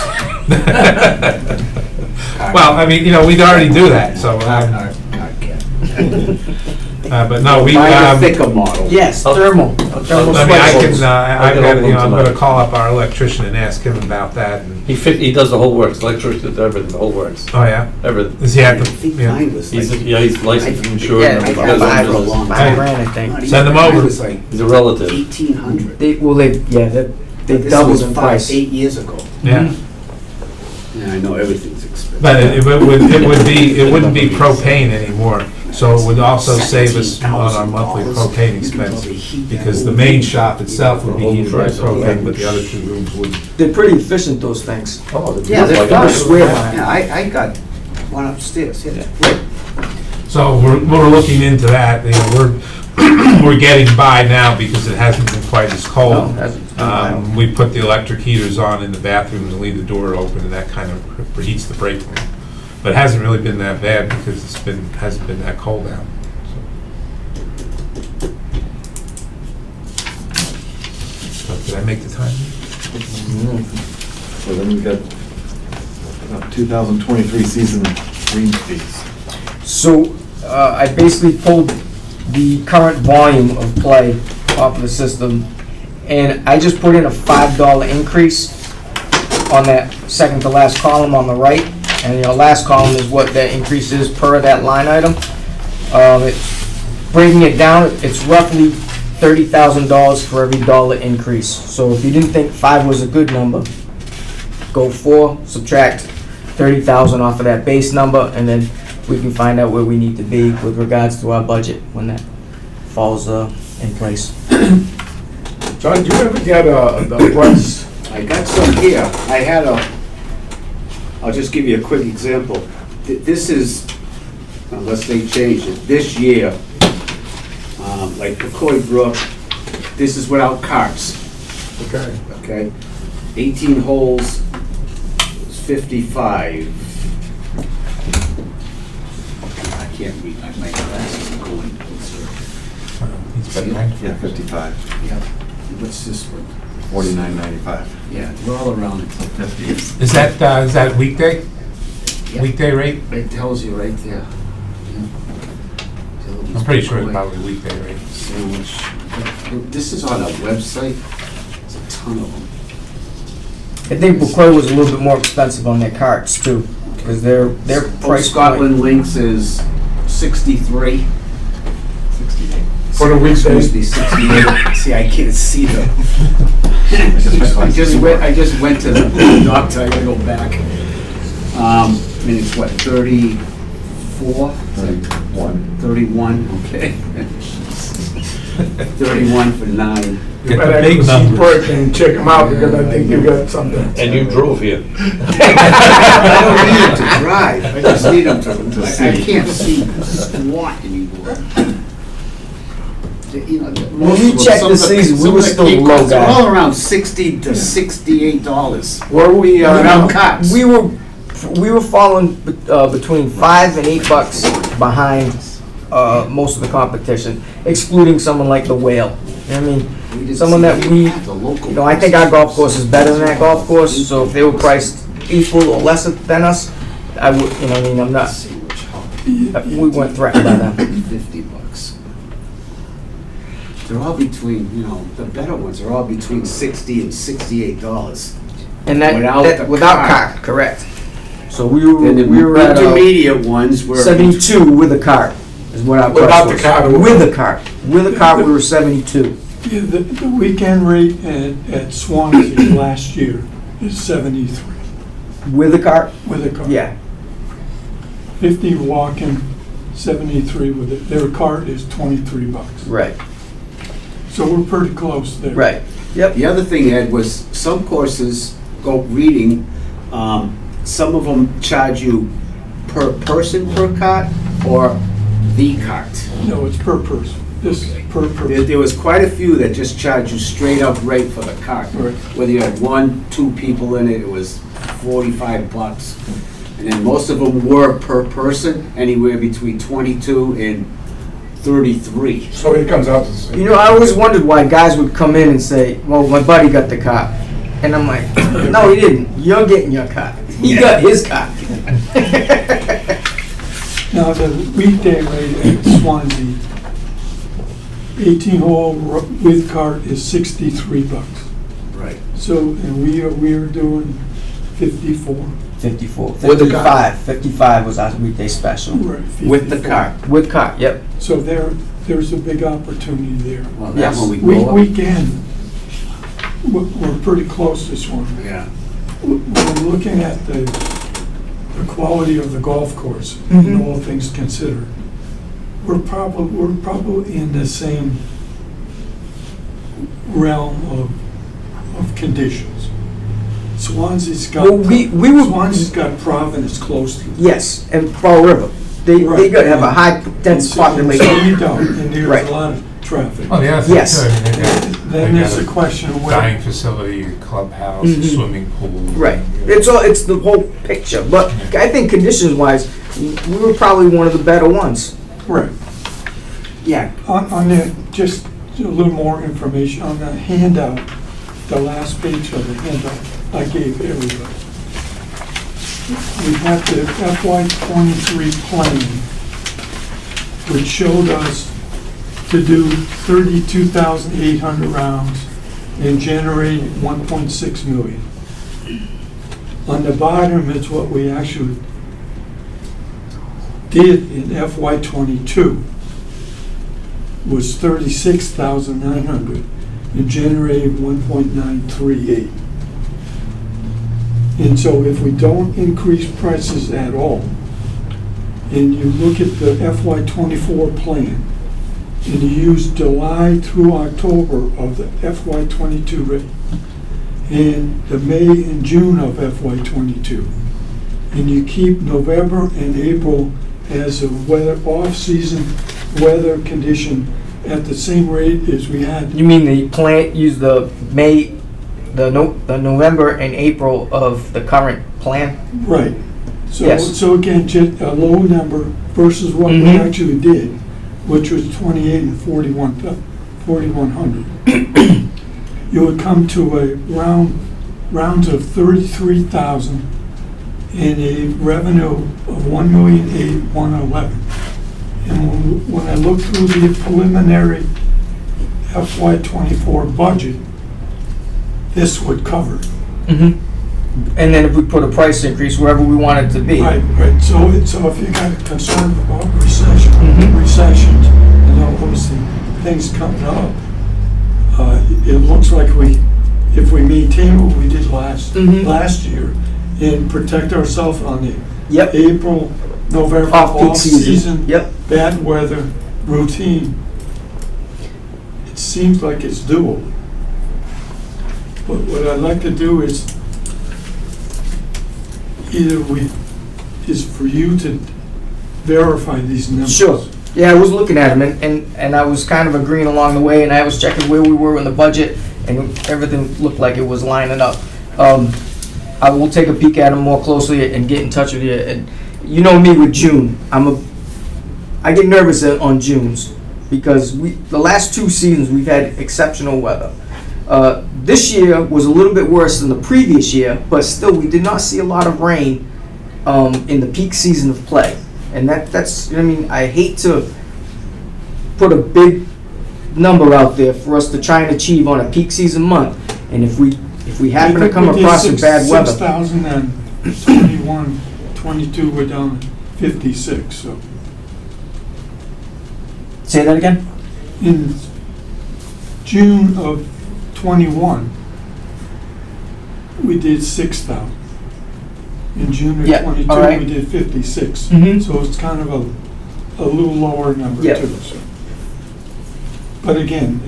[SPEAKER 5] Well, I mean, we'd already do that, so. But no, we.
[SPEAKER 2] Buy a thicker model.
[SPEAKER 6] Yes, thermal.
[SPEAKER 5] I mean, I'm going to call up our electrician and ask him about that. And,
[SPEAKER 7] He does the whole works, electricity, everything, the whole works,
[SPEAKER 5] oh yeah,
[SPEAKER 7] everything.
[SPEAKER 5] does he have
[SPEAKER 2] I think
[SPEAKER 5] to? Yeah.
[SPEAKER 2] mine was like.
[SPEAKER 7] He's licensed and insured.
[SPEAKER 6] Yeah,
[SPEAKER 7] and
[SPEAKER 2] I
[SPEAKER 7] everything.
[SPEAKER 2] had
[SPEAKER 7] Does
[SPEAKER 2] mine
[SPEAKER 7] all
[SPEAKER 2] for a
[SPEAKER 7] business.
[SPEAKER 2] long
[SPEAKER 6] $5
[SPEAKER 2] time.
[SPEAKER 6] grand, I
[SPEAKER 2] Not
[SPEAKER 6] think.
[SPEAKER 2] even-
[SPEAKER 5] Send them
[SPEAKER 2] mine
[SPEAKER 5] over.
[SPEAKER 2] was like
[SPEAKER 7] He's a relative.
[SPEAKER 2] 1,800.
[SPEAKER 6] They've
[SPEAKER 2] This
[SPEAKER 6] doubled
[SPEAKER 2] was
[SPEAKER 6] in
[SPEAKER 2] 8
[SPEAKER 6] price.
[SPEAKER 2] years ago.
[SPEAKER 5] Yeah,
[SPEAKER 2] Yeah, I know everything's expensive.
[SPEAKER 5] but it wouldn't be propane anymore. So it would also save us on our monthly propane expense, because the main shop itself would be heated by propane, but the other 2 rooms wouldn't.
[SPEAKER 6] They're pretty efficient, those things.
[SPEAKER 7] Oh,
[SPEAKER 2] Yeah, they're
[SPEAKER 7] like
[SPEAKER 2] fine.
[SPEAKER 6] I swear by it.
[SPEAKER 2] Yeah, I got one upstairs, yeah.
[SPEAKER 5] So we're looking into that. We're getting by now because it hasn't been quite as cold.
[SPEAKER 6] No, it hasn't been bad.
[SPEAKER 5] We put the electric heaters on in the bathrooms and leave the door open, and that kind of preheats the break room. But it hasn't really been that bad because hasn't been that cold out. So did I make the time?
[SPEAKER 3] So then we got 2023 season green fees.
[SPEAKER 6] So, I basically pulled the current volume of play off of the system, and I just put in a $5 increase on that second to last column on the right. And last column is what that increase is per that line item. Breaking it down, it's roughly $30,000 for every dollar increase. So if you didn't think 5 was a good number, go 4, subtract 30,000 off of that base number, and then we can find out where we need to be with regards to our budget when that falls in place.
[SPEAKER 1] John, do you ever get the price?
[SPEAKER 2] I got some here. I'll just give you a quick example. This is, unless they change it, this year, like McCoy Brook, this is without carts, okay? 18 holes, it's 55. I can't read, my glasses are going.
[SPEAKER 3] Yeah, 55,
[SPEAKER 2] Yeah. What's this one?
[SPEAKER 3] 49.95.
[SPEAKER 2] Yeah, we're all around it.
[SPEAKER 3] 50.
[SPEAKER 5] Is that weekday?
[SPEAKER 2] Yeah.
[SPEAKER 5] Weekday rate?
[SPEAKER 2] It tells you right there.
[SPEAKER 5] I'm pretty sure it's probably weekday rate.
[SPEAKER 2] Sandwich. This is on a website. There's a ton of them.
[SPEAKER 6] I think Bucquoy was a little bit more expensive on their carts too, because their price.
[SPEAKER 2] Scotland Links is 63.
[SPEAKER 3] 68.
[SPEAKER 1] For the weekday?
[SPEAKER 2] Supposed to be 68. See, I can't see them. I just went to the doctor. I gotta go back. I mean, it's what, 34?
[SPEAKER 3] 31.
[SPEAKER 2] 31, okay. 31 for 9.
[SPEAKER 1] You
[SPEAKER 5] Get
[SPEAKER 1] better
[SPEAKER 5] the big
[SPEAKER 1] go see
[SPEAKER 5] numbers.
[SPEAKER 1] Bert and check him out, because I think you got something.
[SPEAKER 7] And you drove here.
[SPEAKER 2] I don't need him to drive, I just need him to, I can't see squat anymore.
[SPEAKER 6] When you checked the season, we were still low,
[SPEAKER 2] They're
[SPEAKER 6] guys.
[SPEAKER 2] all around $60 to $68.
[SPEAKER 1] Where we,
[SPEAKER 2] Without cops.
[SPEAKER 6] We were falling between $5 and $8 behind most of the competition, excluding someone like the Whale. I mean,
[SPEAKER 2] We didn't
[SPEAKER 6] someone
[SPEAKER 2] see
[SPEAKER 6] that we,
[SPEAKER 2] the local
[SPEAKER 6] you know, I think our golf course is better than that golf course, so if they were priced equal or lesser than us, I would, you know, what I mean, I'm not,
[SPEAKER 2] Let's see which hall.
[SPEAKER 6] we weren't threatened by them.
[SPEAKER 2] $50. They're all between, you know, the better ones are all between $60 and $68.
[SPEAKER 6] And that,
[SPEAKER 2] Without the
[SPEAKER 6] without
[SPEAKER 2] cart.
[SPEAKER 6] cart, correct. So
[SPEAKER 2] Then the
[SPEAKER 6] we were at
[SPEAKER 2] intermediate ones were.
[SPEAKER 6] 72 with a cart, is what our price
[SPEAKER 1] Without
[SPEAKER 6] was.
[SPEAKER 1] the cart.
[SPEAKER 6] With the cart. With the cart, we were 72.
[SPEAKER 4] Yeah, the weekend rate at Swansea last year is 73
[SPEAKER 6] With the cart?
[SPEAKER 4] with a car.
[SPEAKER 6] Yeah.
[SPEAKER 4] 50 walking, 73 with it. Their cart is $23.
[SPEAKER 6] Right.
[SPEAKER 4] So we're pretty close there.
[SPEAKER 6] Right. Yep.
[SPEAKER 2] The other thing, Ed, was some courses go reading, some of them charge you per person per cart or the cart.
[SPEAKER 4] No, it's per person. This is per
[SPEAKER 2] There
[SPEAKER 4] person.
[SPEAKER 2] there was quite a few that just charge you straight up rate for the cart.
[SPEAKER 4] Right.
[SPEAKER 2] Whether you had 1, 2 people in it, it was $45. And then most of them were per person, anywhere between 22 and 33.
[SPEAKER 1] So it comes out to the same.
[SPEAKER 6] You know, I always wondered why guys would come in and say, well, my buddy got the cart. And I'm like, no, he didn't. You're getting your cart. He got his cart.
[SPEAKER 4] Now, the weekday rate at Swansea, 18-hole with cart is $63.
[SPEAKER 2] Right.
[SPEAKER 4] So, and we are doing 54.
[SPEAKER 6] 54.
[SPEAKER 1] With the cart.
[SPEAKER 6] 55 was our weekday special.
[SPEAKER 4] Right.
[SPEAKER 2] With the
[SPEAKER 4] 54.
[SPEAKER 2] cart.
[SPEAKER 6] With cart, yep.
[SPEAKER 4] So there's a big opportunity there.
[SPEAKER 2] Well, that
[SPEAKER 6] Yes.
[SPEAKER 2] one we go up.
[SPEAKER 4] Weekend, we're pretty close this one.
[SPEAKER 2] Yeah.
[SPEAKER 4] When we're looking at the quality of the golf course,
[SPEAKER 6] Mhm.
[SPEAKER 4] all things considered, we're probably in the same realm of conditions. Swansea's got
[SPEAKER 6] Well, we were-
[SPEAKER 4] Swansea's got Providence close to it.
[SPEAKER 6] Yes, and Fall River. They
[SPEAKER 4] Right.
[SPEAKER 6] got to have a high dense
[SPEAKER 4] So we
[SPEAKER 6] population.
[SPEAKER 4] don't, and there's
[SPEAKER 6] Right.
[SPEAKER 4] a lot of traffic.
[SPEAKER 5] Oh, the other thing
[SPEAKER 6] Yes.
[SPEAKER 5] too, I mean, they got
[SPEAKER 4] Then there's a question of whether,
[SPEAKER 5] dining facility, clubhouse,
[SPEAKER 6] Mhm.
[SPEAKER 5] swimming pool.
[SPEAKER 6] Right. It's the whole picture. But I think conditions wise, we were probably one of the better ones.
[SPEAKER 4] right.
[SPEAKER 2] Yeah.
[SPEAKER 4] On the, just a little more information on the handout, the last page of the handout I gave everybody. We have the FY '23 plan, which showed us to do 32,800 rounds and generate 1.6 million. On the bottom is what we actually did in FY '22, was 36,900 and generated 1.938. And so if we don't increase prices at all, and you look at the FY '24 plan, and you use July through October of the FY '22 rate, and the May and June of FY '22, and you keep November and April as a weather, off-season weather condition at the same rate as we had.
[SPEAKER 6] You mean the plant use the the November and April of the current plan?
[SPEAKER 4] Right. So,
[SPEAKER 6] Yes.
[SPEAKER 4] so again, just a low number versus what we
[SPEAKER 6] Mhm.
[SPEAKER 4] actually did, which was 28 and 4,100. You would come to a rounds of 33,000 and a revenue of 1,811,111. And when I look through the preliminary FY '24 budget, this would cover it.
[SPEAKER 6] Mm-hmm. And then if we put a price increase wherever we want it to be.
[SPEAKER 4] Right. So if you got a concern about recessions,
[SPEAKER 6] Mhm.
[SPEAKER 4] and all those things coming up, it looks like if we maintain what we did
[SPEAKER 6] Mhm.
[SPEAKER 4] last year and protect ourselves on the
[SPEAKER 6] Yep.
[SPEAKER 4] April, November
[SPEAKER 6] Off-peak season.
[SPEAKER 4] off-season,
[SPEAKER 6] Yep.
[SPEAKER 4] bad weather routine, it seems like it's doable. But what I'd like to do is for you to verify these numbers.
[SPEAKER 6] Sure. Yeah, I was looking at them and I was kind of agreeing along the way and I was checking where we were in the budget and everything looked like it was lining up. I will take a peek at them more closely and get in touch with you. And you know me with June. I get nervous on Junes because the last 2 seasons, we've had exceptional weather. This year was a little bit worse than the previous year, but still, we did not see a lot of rain in the peak season of play. And that's, I mean, I hate to put a big number out there for us to try and achieve on a peak season month. And if we happen to come across some bad weather.
[SPEAKER 4] 6,021, 22, we're down 56, so.
[SPEAKER 6] Say that again?
[SPEAKER 4] In June of 21, we did 6,000. In June of
[SPEAKER 6] Yeah,
[SPEAKER 4] 22,
[SPEAKER 6] all right.
[SPEAKER 4] we did 56.
[SPEAKER 6] Mhm.
[SPEAKER 4] So it's kind of a little lower number
[SPEAKER 6] Yeah.
[SPEAKER 4] too. So. But again,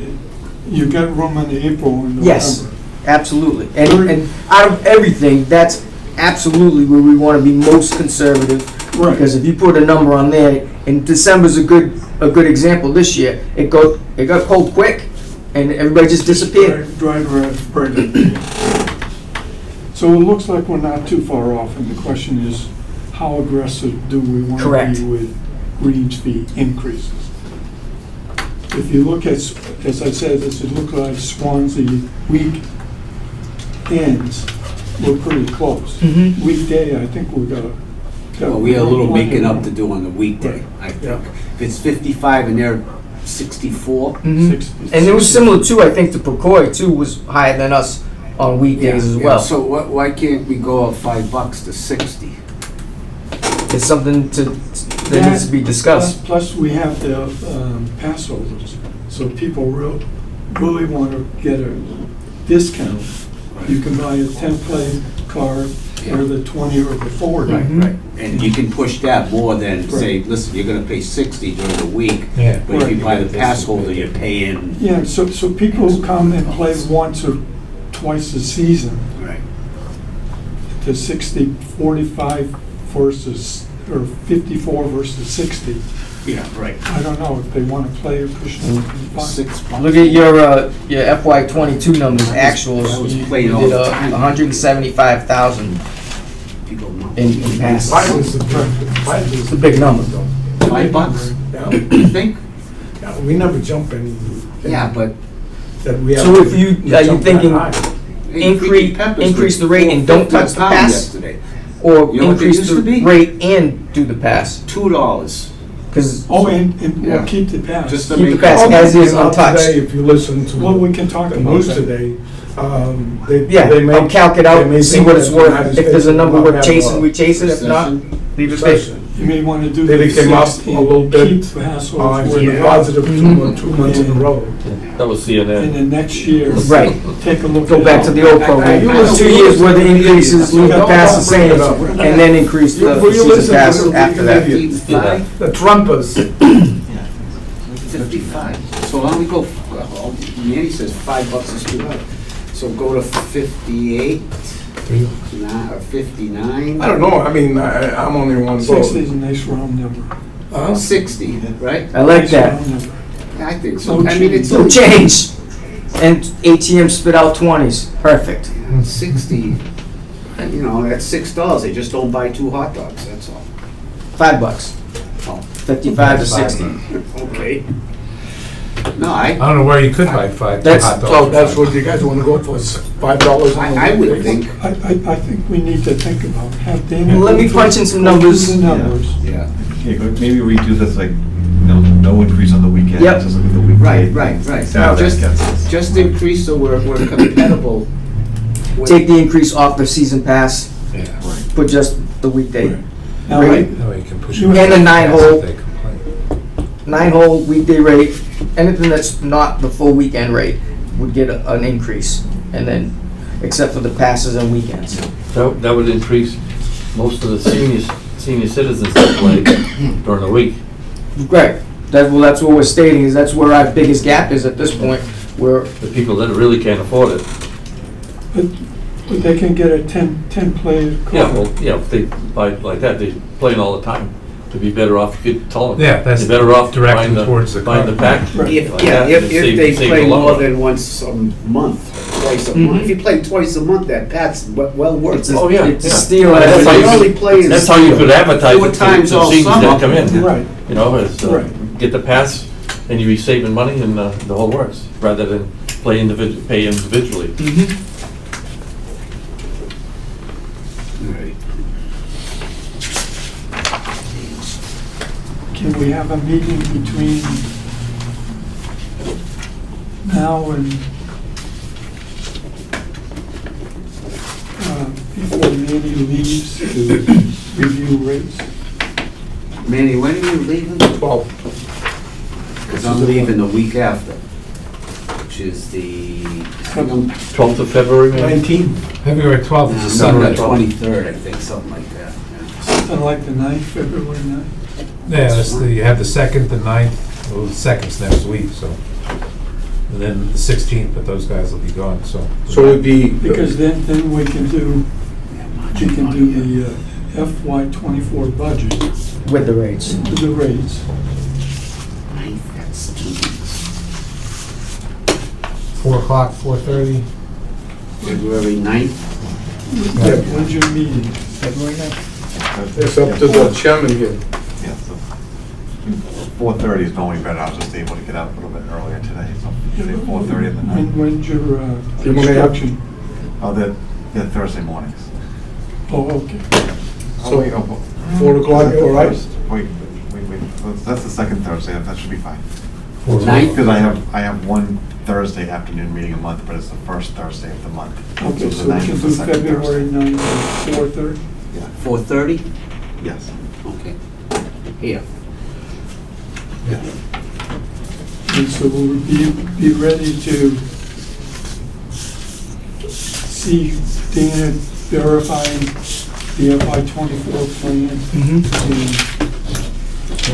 [SPEAKER 4] you got room in April and November.
[SPEAKER 6] Yes, absolutely. And out of everything, that's absolutely where we want to be most conservative.
[SPEAKER 4] Right.
[SPEAKER 6] Because if you put a number on there, and December's a good example this year, it got cold quick, and everybody just disappeared.
[SPEAKER 4] Dried right in. So it looks like we're not too far off, and the question is, how aggressive do we want to
[SPEAKER 6] Correct.
[SPEAKER 4] be with range fee increases? If you look at, as I said, as it looked like Swansea week ends, we're pretty close.
[SPEAKER 6] Mhm.
[SPEAKER 4] Weekday, I think we got.
[SPEAKER 2] Well, we have a little making up to do on the weekday, I think. If it's 55 and they're 64,
[SPEAKER 6] Mhm.
[SPEAKER 4] 60.
[SPEAKER 6] And it was similar too, I think, to Pecoi too, was higher than us on weekdays as well.
[SPEAKER 2] So why can't we go up $5 to 60?
[SPEAKER 6] It's something that needs to be discussed.
[SPEAKER 4] Plus, we have the pass holders, so people really want to get a discount. You can buy a 10-play card or the 20 or the 40.
[SPEAKER 2] Right, right. And you can push that more than say, listen, you're gonna pay 60 during the week,
[SPEAKER 5] Yeah.
[SPEAKER 2] but if you buy the pass holder, you're paying.
[SPEAKER 4] Yeah, so people who come and play once or twice a season,
[SPEAKER 2] Right.
[SPEAKER 4] to 60, 45 versus, or 54 versus 60,
[SPEAKER 2] Yeah, right.
[SPEAKER 4] I don't know if they want to play Acushnet.
[SPEAKER 2] $6.
[SPEAKER 6] Look at your FY '22 numbers, actuals.
[SPEAKER 2] I was
[SPEAKER 6] You
[SPEAKER 2] playing all
[SPEAKER 6] did
[SPEAKER 2] the time.
[SPEAKER 6] 175,000
[SPEAKER 2] People know.
[SPEAKER 6] in passes. It's a big number.
[SPEAKER 2] $5,
[SPEAKER 1] Yeah,
[SPEAKER 2] you think?
[SPEAKER 1] yeah, we never jump any.
[SPEAKER 2] Yeah, but
[SPEAKER 1] That we have.
[SPEAKER 6] So if you, are you
[SPEAKER 1] jump that
[SPEAKER 6] thinking
[SPEAKER 1] high.
[SPEAKER 6] increase the rate and don't touch the pass?
[SPEAKER 2] Yesterday,
[SPEAKER 6] Or
[SPEAKER 2] You know what they
[SPEAKER 6] increase
[SPEAKER 2] used
[SPEAKER 6] the
[SPEAKER 2] to be?
[SPEAKER 6] rate and do the pass?
[SPEAKER 2] $2.
[SPEAKER 6] Because
[SPEAKER 4] Oh, and we'll
[SPEAKER 2] Yeah.
[SPEAKER 4] keep the pass.
[SPEAKER 2] Just to
[SPEAKER 6] Keep the
[SPEAKER 2] make.
[SPEAKER 6] pass as is
[SPEAKER 1] Now
[SPEAKER 6] untouched.
[SPEAKER 1] today, if you listen to
[SPEAKER 4] Well, we can talk
[SPEAKER 1] the
[SPEAKER 4] about
[SPEAKER 1] news
[SPEAKER 4] that.
[SPEAKER 1] today,
[SPEAKER 6] yeah,
[SPEAKER 1] they may.
[SPEAKER 6] I'll calc it
[SPEAKER 1] they
[SPEAKER 6] out,
[SPEAKER 1] may
[SPEAKER 6] see
[SPEAKER 1] think
[SPEAKER 6] what
[SPEAKER 1] that
[SPEAKER 6] it's
[SPEAKER 1] the
[SPEAKER 6] worth.
[SPEAKER 1] United
[SPEAKER 6] If there's a
[SPEAKER 1] States
[SPEAKER 6] number
[SPEAKER 1] will
[SPEAKER 6] worth
[SPEAKER 1] have
[SPEAKER 6] chasing, we chase it. If not,
[SPEAKER 2] recession.
[SPEAKER 6] leave it
[SPEAKER 1] recession.
[SPEAKER 6] vacant.
[SPEAKER 4] You may want to do
[SPEAKER 1] They
[SPEAKER 4] the
[SPEAKER 1] came up
[SPEAKER 4] 60
[SPEAKER 1] a little
[SPEAKER 4] and
[SPEAKER 1] bit,
[SPEAKER 4] keep the hassles where
[SPEAKER 1] in
[SPEAKER 4] they
[SPEAKER 1] the
[SPEAKER 4] are.
[SPEAKER 1] positive two months in a row.
[SPEAKER 7] That was
[SPEAKER 4] And
[SPEAKER 7] CNN.
[SPEAKER 4] then next year,
[SPEAKER 6] Right.
[SPEAKER 4] take a look.
[SPEAKER 6] Go
[SPEAKER 4] at
[SPEAKER 6] back
[SPEAKER 4] how-
[SPEAKER 6] to the old program.
[SPEAKER 2] I know.
[SPEAKER 6] 2 years worth of increases, leave the pass the same,
[SPEAKER 1] Bring it up.
[SPEAKER 6] and then increase the
[SPEAKER 1] Will you
[SPEAKER 6] season
[SPEAKER 1] listen to
[SPEAKER 6] pass
[SPEAKER 1] the
[SPEAKER 6] after that.
[SPEAKER 1] idiot?
[SPEAKER 2] 55?
[SPEAKER 1] The Trumpers.
[SPEAKER 2] 55. So why don't we go, Manny says $5 is too much. So go to 58, or 59?
[SPEAKER 1] I don't know, I mean, I'm only one
[SPEAKER 4] 60 is
[SPEAKER 1] vote.
[SPEAKER 4] a nice round number.
[SPEAKER 2] 60, right?
[SPEAKER 6] I like
[SPEAKER 4] Nice
[SPEAKER 6] that.
[SPEAKER 4] round number.
[SPEAKER 2] I think so.
[SPEAKER 4] No
[SPEAKER 2] I mean, it's
[SPEAKER 6] No change. And ATM spit out 20s. Perfect.
[SPEAKER 2] 60, you know, that's $6. They just don't buy 2 hot dogs, that's all.
[SPEAKER 6] $5.
[SPEAKER 2] Oh,
[SPEAKER 6] 55 to 60.
[SPEAKER 2] okay. No,
[SPEAKER 5] I don't know where you could buy five
[SPEAKER 6] That's-
[SPEAKER 5] hot dogs.
[SPEAKER 1] So that's what you guys wanna go for, is $5?
[SPEAKER 2] I would think,
[SPEAKER 4] I think we need to think about, have Dana.
[SPEAKER 6] Well, let me punch in some
[SPEAKER 4] go through
[SPEAKER 6] numbers.
[SPEAKER 4] the numbers.
[SPEAKER 2] yeah.
[SPEAKER 3] Okay, but maybe we do this like, no increase on the weekend.
[SPEAKER 6] Yep.
[SPEAKER 3] Just look at the weekday.
[SPEAKER 2] Right.
[SPEAKER 3] See how that
[SPEAKER 2] Just,
[SPEAKER 3] gets us.
[SPEAKER 2] just increase so we're compatible. with-
[SPEAKER 6] Take the increase off the season pass,
[SPEAKER 5] Yeah.
[SPEAKER 6] put just the weekday.
[SPEAKER 4] Now,
[SPEAKER 6] Right.
[SPEAKER 5] That way you can push.
[SPEAKER 4] You
[SPEAKER 5] it
[SPEAKER 4] have-
[SPEAKER 5] back
[SPEAKER 6] And a 9-hole.
[SPEAKER 5] if they complain.
[SPEAKER 6] 9-hole weekday rate, anything that's not the full weekend rate would get an increase. And then, except for the passes and weekends.
[SPEAKER 7] That would increase most of the senior citizens that play during the week.
[SPEAKER 6] Right. That's what we're stating, is that's where our biggest gap is at this point, where
[SPEAKER 7] The people that really can't afford it.
[SPEAKER 4] But they can get a 10-player
[SPEAKER 7] Yeah,
[SPEAKER 4] card.
[SPEAKER 7] well, yeah, if they buy it like that, they're playing all the time. They'd be better off, you could tell them.
[SPEAKER 5] Yeah, that's
[SPEAKER 7] You're better off
[SPEAKER 5] directed
[SPEAKER 7] buying
[SPEAKER 5] towards the
[SPEAKER 7] buying the
[SPEAKER 5] card.
[SPEAKER 7] pack.
[SPEAKER 4] Right.
[SPEAKER 2] If,
[SPEAKER 7] like
[SPEAKER 2] yeah,
[SPEAKER 7] that,
[SPEAKER 2] if
[SPEAKER 7] save-
[SPEAKER 2] they
[SPEAKER 7] save
[SPEAKER 2] play
[SPEAKER 7] a lot.
[SPEAKER 2] more than once a month, twice a month. If you play twice a month, that's well worth
[SPEAKER 6] it's
[SPEAKER 2] it.
[SPEAKER 6] a,
[SPEAKER 7] Oh, yeah,
[SPEAKER 6] it's a
[SPEAKER 7] yeah.
[SPEAKER 6] steal.
[SPEAKER 7] That's
[SPEAKER 6] That's
[SPEAKER 7] how
[SPEAKER 2] They
[SPEAKER 7] you
[SPEAKER 2] only
[SPEAKER 7] could-
[SPEAKER 2] play in
[SPEAKER 7] That's how you could advertise
[SPEAKER 2] four
[SPEAKER 7] it to
[SPEAKER 2] times
[SPEAKER 7] the
[SPEAKER 2] all
[SPEAKER 7] seniors
[SPEAKER 2] summer.
[SPEAKER 7] that come in.
[SPEAKER 4] Right.
[SPEAKER 7] You know, it's,
[SPEAKER 4] Right.
[SPEAKER 7] get the pass, and you'd be saving money and the whole works, rather than pay individually.
[SPEAKER 2] All right.
[SPEAKER 4] Can we have a meeting between now and before Manny leaves to review rates?
[SPEAKER 2] Manny, when are you leaving?
[SPEAKER 1] 12.
[SPEAKER 2] Because I'm leaving the week after, which is the, I think I'm
[SPEAKER 7] 12th of February, maybe?
[SPEAKER 1] 19.
[SPEAKER 5] February 12th is a
[SPEAKER 2] Sunday,
[SPEAKER 5] Sunday.
[SPEAKER 2] 23rd, I think, something like that. yeah.
[SPEAKER 4] Something like the 9th, February 9th?
[SPEAKER 5] Yeah, you have the 2nd, the 9th, well, the 2nd's next week, so. And then the 16th, but those guys will be gone, so.
[SPEAKER 1] So it'd be,
[SPEAKER 4] Because then we can do,
[SPEAKER 2] Yeah, March
[SPEAKER 4] we can
[SPEAKER 2] and
[SPEAKER 4] do the FY '24 budget
[SPEAKER 6] With the rates.
[SPEAKER 4] with the rates.
[SPEAKER 2] 9th, that's 2 weeks.
[SPEAKER 5] 4 o'clock, 4:30.
[SPEAKER 2] February 9th?
[SPEAKER 1] Yeah.
[SPEAKER 4] When's your meeting?
[SPEAKER 6] February 9th.
[SPEAKER 1] it's up to the chairman here.
[SPEAKER 3] Yeah, so 4:30 is normally better. I was just able to get out a little bit earlier today, so say 4:30 in the night.
[SPEAKER 4] When's your
[SPEAKER 1] You wanna have-
[SPEAKER 4] construction?
[SPEAKER 3] Oh, they're Thursday mornings.
[SPEAKER 4] Oh, okay.
[SPEAKER 3] Oh, wait, oh,
[SPEAKER 1] 4 o'clock, all right?
[SPEAKER 3] Wait, that's the second Thursday, that should be fine.
[SPEAKER 2] 9th?
[SPEAKER 3] Because I have one Thursday afternoon meeting a month, but it's the first Thursday of the month.
[SPEAKER 4] Okay,
[SPEAKER 3] the
[SPEAKER 4] so we
[SPEAKER 3] 9th
[SPEAKER 4] can
[SPEAKER 3] is the
[SPEAKER 4] do
[SPEAKER 3] second
[SPEAKER 4] February
[SPEAKER 3] Thursday.
[SPEAKER 4] 9th at 4:30?
[SPEAKER 3] Yeah,
[SPEAKER 2] 4:30?
[SPEAKER 3] yes.
[SPEAKER 2] Okay. Here.
[SPEAKER 4] And so we'll be ready to see Dana verifying the FY '24 plan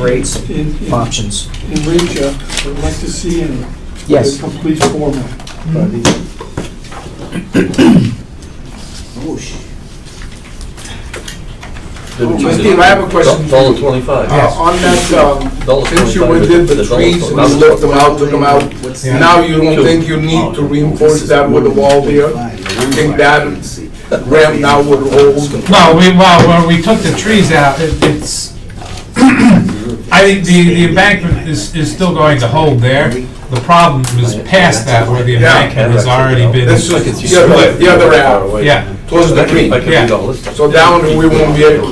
[SPEAKER 6] Rates,
[SPEAKER 4] and
[SPEAKER 6] options.
[SPEAKER 4] Rachel, I'd like to see in
[SPEAKER 6] Yes.
[SPEAKER 4] the complete format.
[SPEAKER 2] Oh, shit.
[SPEAKER 1] Steve, I have a question.
[SPEAKER 7] $1.25.
[SPEAKER 1] On that, since you did the trees and you left them out, took them out, now you don't think you need to reinforce that with a wall there? You think that ramp now would hold?
[SPEAKER 5] No, when we took the trees out, it's, I think the embankment is still going to hold there. The problem is past that where the embankment has already been
[SPEAKER 1] This is
[SPEAKER 5] split.
[SPEAKER 1] the other half,
[SPEAKER 5] Yeah,
[SPEAKER 1] towards the green.
[SPEAKER 5] Yeah.
[SPEAKER 1] So down we won't be able,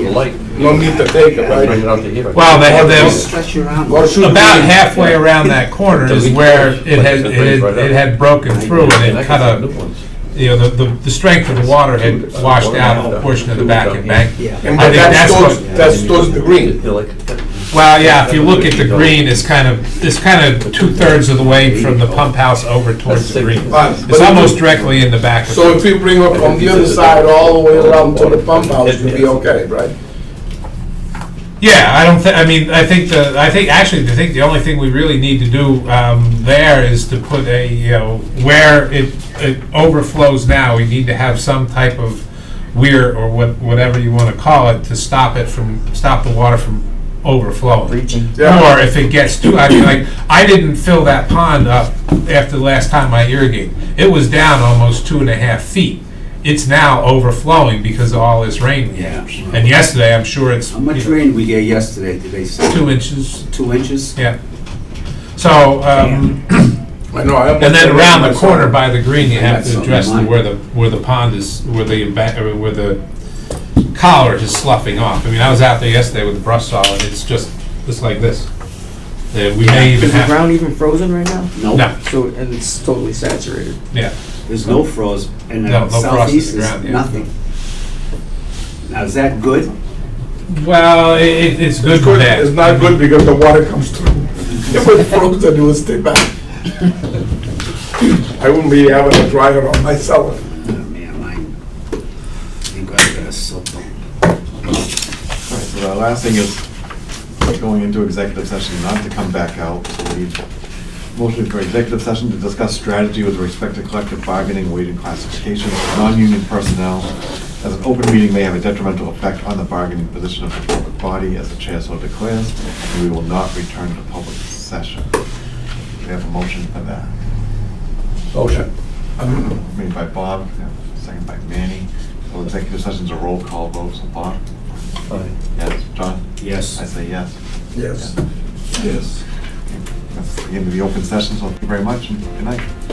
[SPEAKER 1] no need to take it,
[SPEAKER 7] Bring it
[SPEAKER 1] right?
[SPEAKER 7] out to here.
[SPEAKER 5] well, they
[SPEAKER 2] Stretch your arm.
[SPEAKER 1] Or should we-
[SPEAKER 5] about halfway around that corner is where it had broken through and it cut a, you know, the strength of the water had washed out a portion of the back embankment.
[SPEAKER 1] And
[SPEAKER 5] I
[SPEAKER 1] but
[SPEAKER 5] think that's
[SPEAKER 1] that's towards the green.
[SPEAKER 5] Well, yeah, if you look at the green, it's kind of 2/3 of the way from the pump house over towards the green. It's almost directly in the back of
[SPEAKER 1] So
[SPEAKER 5] it.
[SPEAKER 1] if we bring up on the other side all the way around to the pump house, we'll be okay, right?
[SPEAKER 5] Yeah, I don't think, I mean, I think the only thing we really need to do there is to put a, you know, where it overflows now, we need to have some type of weir or whatever you want to call it to stop the water from overflowing.
[SPEAKER 6] Reaching.
[SPEAKER 1] Yeah.
[SPEAKER 5] Or if it gets too, I mean, like, I didn't fill that pond up after the last time I irrigated. It was down almost 2.5 feet. It's now overflowing because of all this rain we had.
[SPEAKER 2] Yeah.
[SPEAKER 5] And yesterday, I'm sure it's
[SPEAKER 2] How much rain did we get yesterday, did they say?
[SPEAKER 5] 2 inches,
[SPEAKER 2] 2 inches?
[SPEAKER 5] yeah. So,
[SPEAKER 1] I know, I almost.
[SPEAKER 5] and then around the
[SPEAKER 1] myself.
[SPEAKER 5] corner by the green, you have
[SPEAKER 2] That's
[SPEAKER 5] to address
[SPEAKER 2] something
[SPEAKER 5] where the pond is, where the collar is sloughing off. I mean, I was out there yesterday with the brush saw, and it's just like this. We may even
[SPEAKER 6] Is the
[SPEAKER 5] have,
[SPEAKER 6] ground even frozen right now?
[SPEAKER 5] no,
[SPEAKER 6] So, and it's totally saturated.
[SPEAKER 5] yeah.
[SPEAKER 2] There's no froze, and
[SPEAKER 5] No,
[SPEAKER 2] the
[SPEAKER 5] no frost in
[SPEAKER 2] southeast
[SPEAKER 5] the
[SPEAKER 2] is
[SPEAKER 5] ground, yeah.
[SPEAKER 2] nothing. Now, is that good?
[SPEAKER 5] Well, it's good
[SPEAKER 1] It's
[SPEAKER 5] for
[SPEAKER 1] good,
[SPEAKER 5] that.
[SPEAKER 1] it's not good because the water comes through. If it froze, then it would stay back. I wouldn't be having a dryer on my cellar.
[SPEAKER 2] Oh, man, mine, I think I got a soap.
[SPEAKER 3] All right, so the last thing is going into executive session, not to come back out. So we need motion for executive session to discuss strategy with respect to collective bargaining, wage and classification of non-union personnel, as an open meeting may have a detrimental effect on the bargaining position of the public body, as the chair so declares, and we will not return to public session. We have a motion for that.
[SPEAKER 7] Motion.
[SPEAKER 3] Made by Bob, second by Manny. So executive session's a roll call vote, so Bob? Yes, John? I
[SPEAKER 2] Yes.
[SPEAKER 3] say yes.
[SPEAKER 1] Yes.
[SPEAKER 4] Yes.
[SPEAKER 3] That's the end of the open session, so thank you very much, and good night.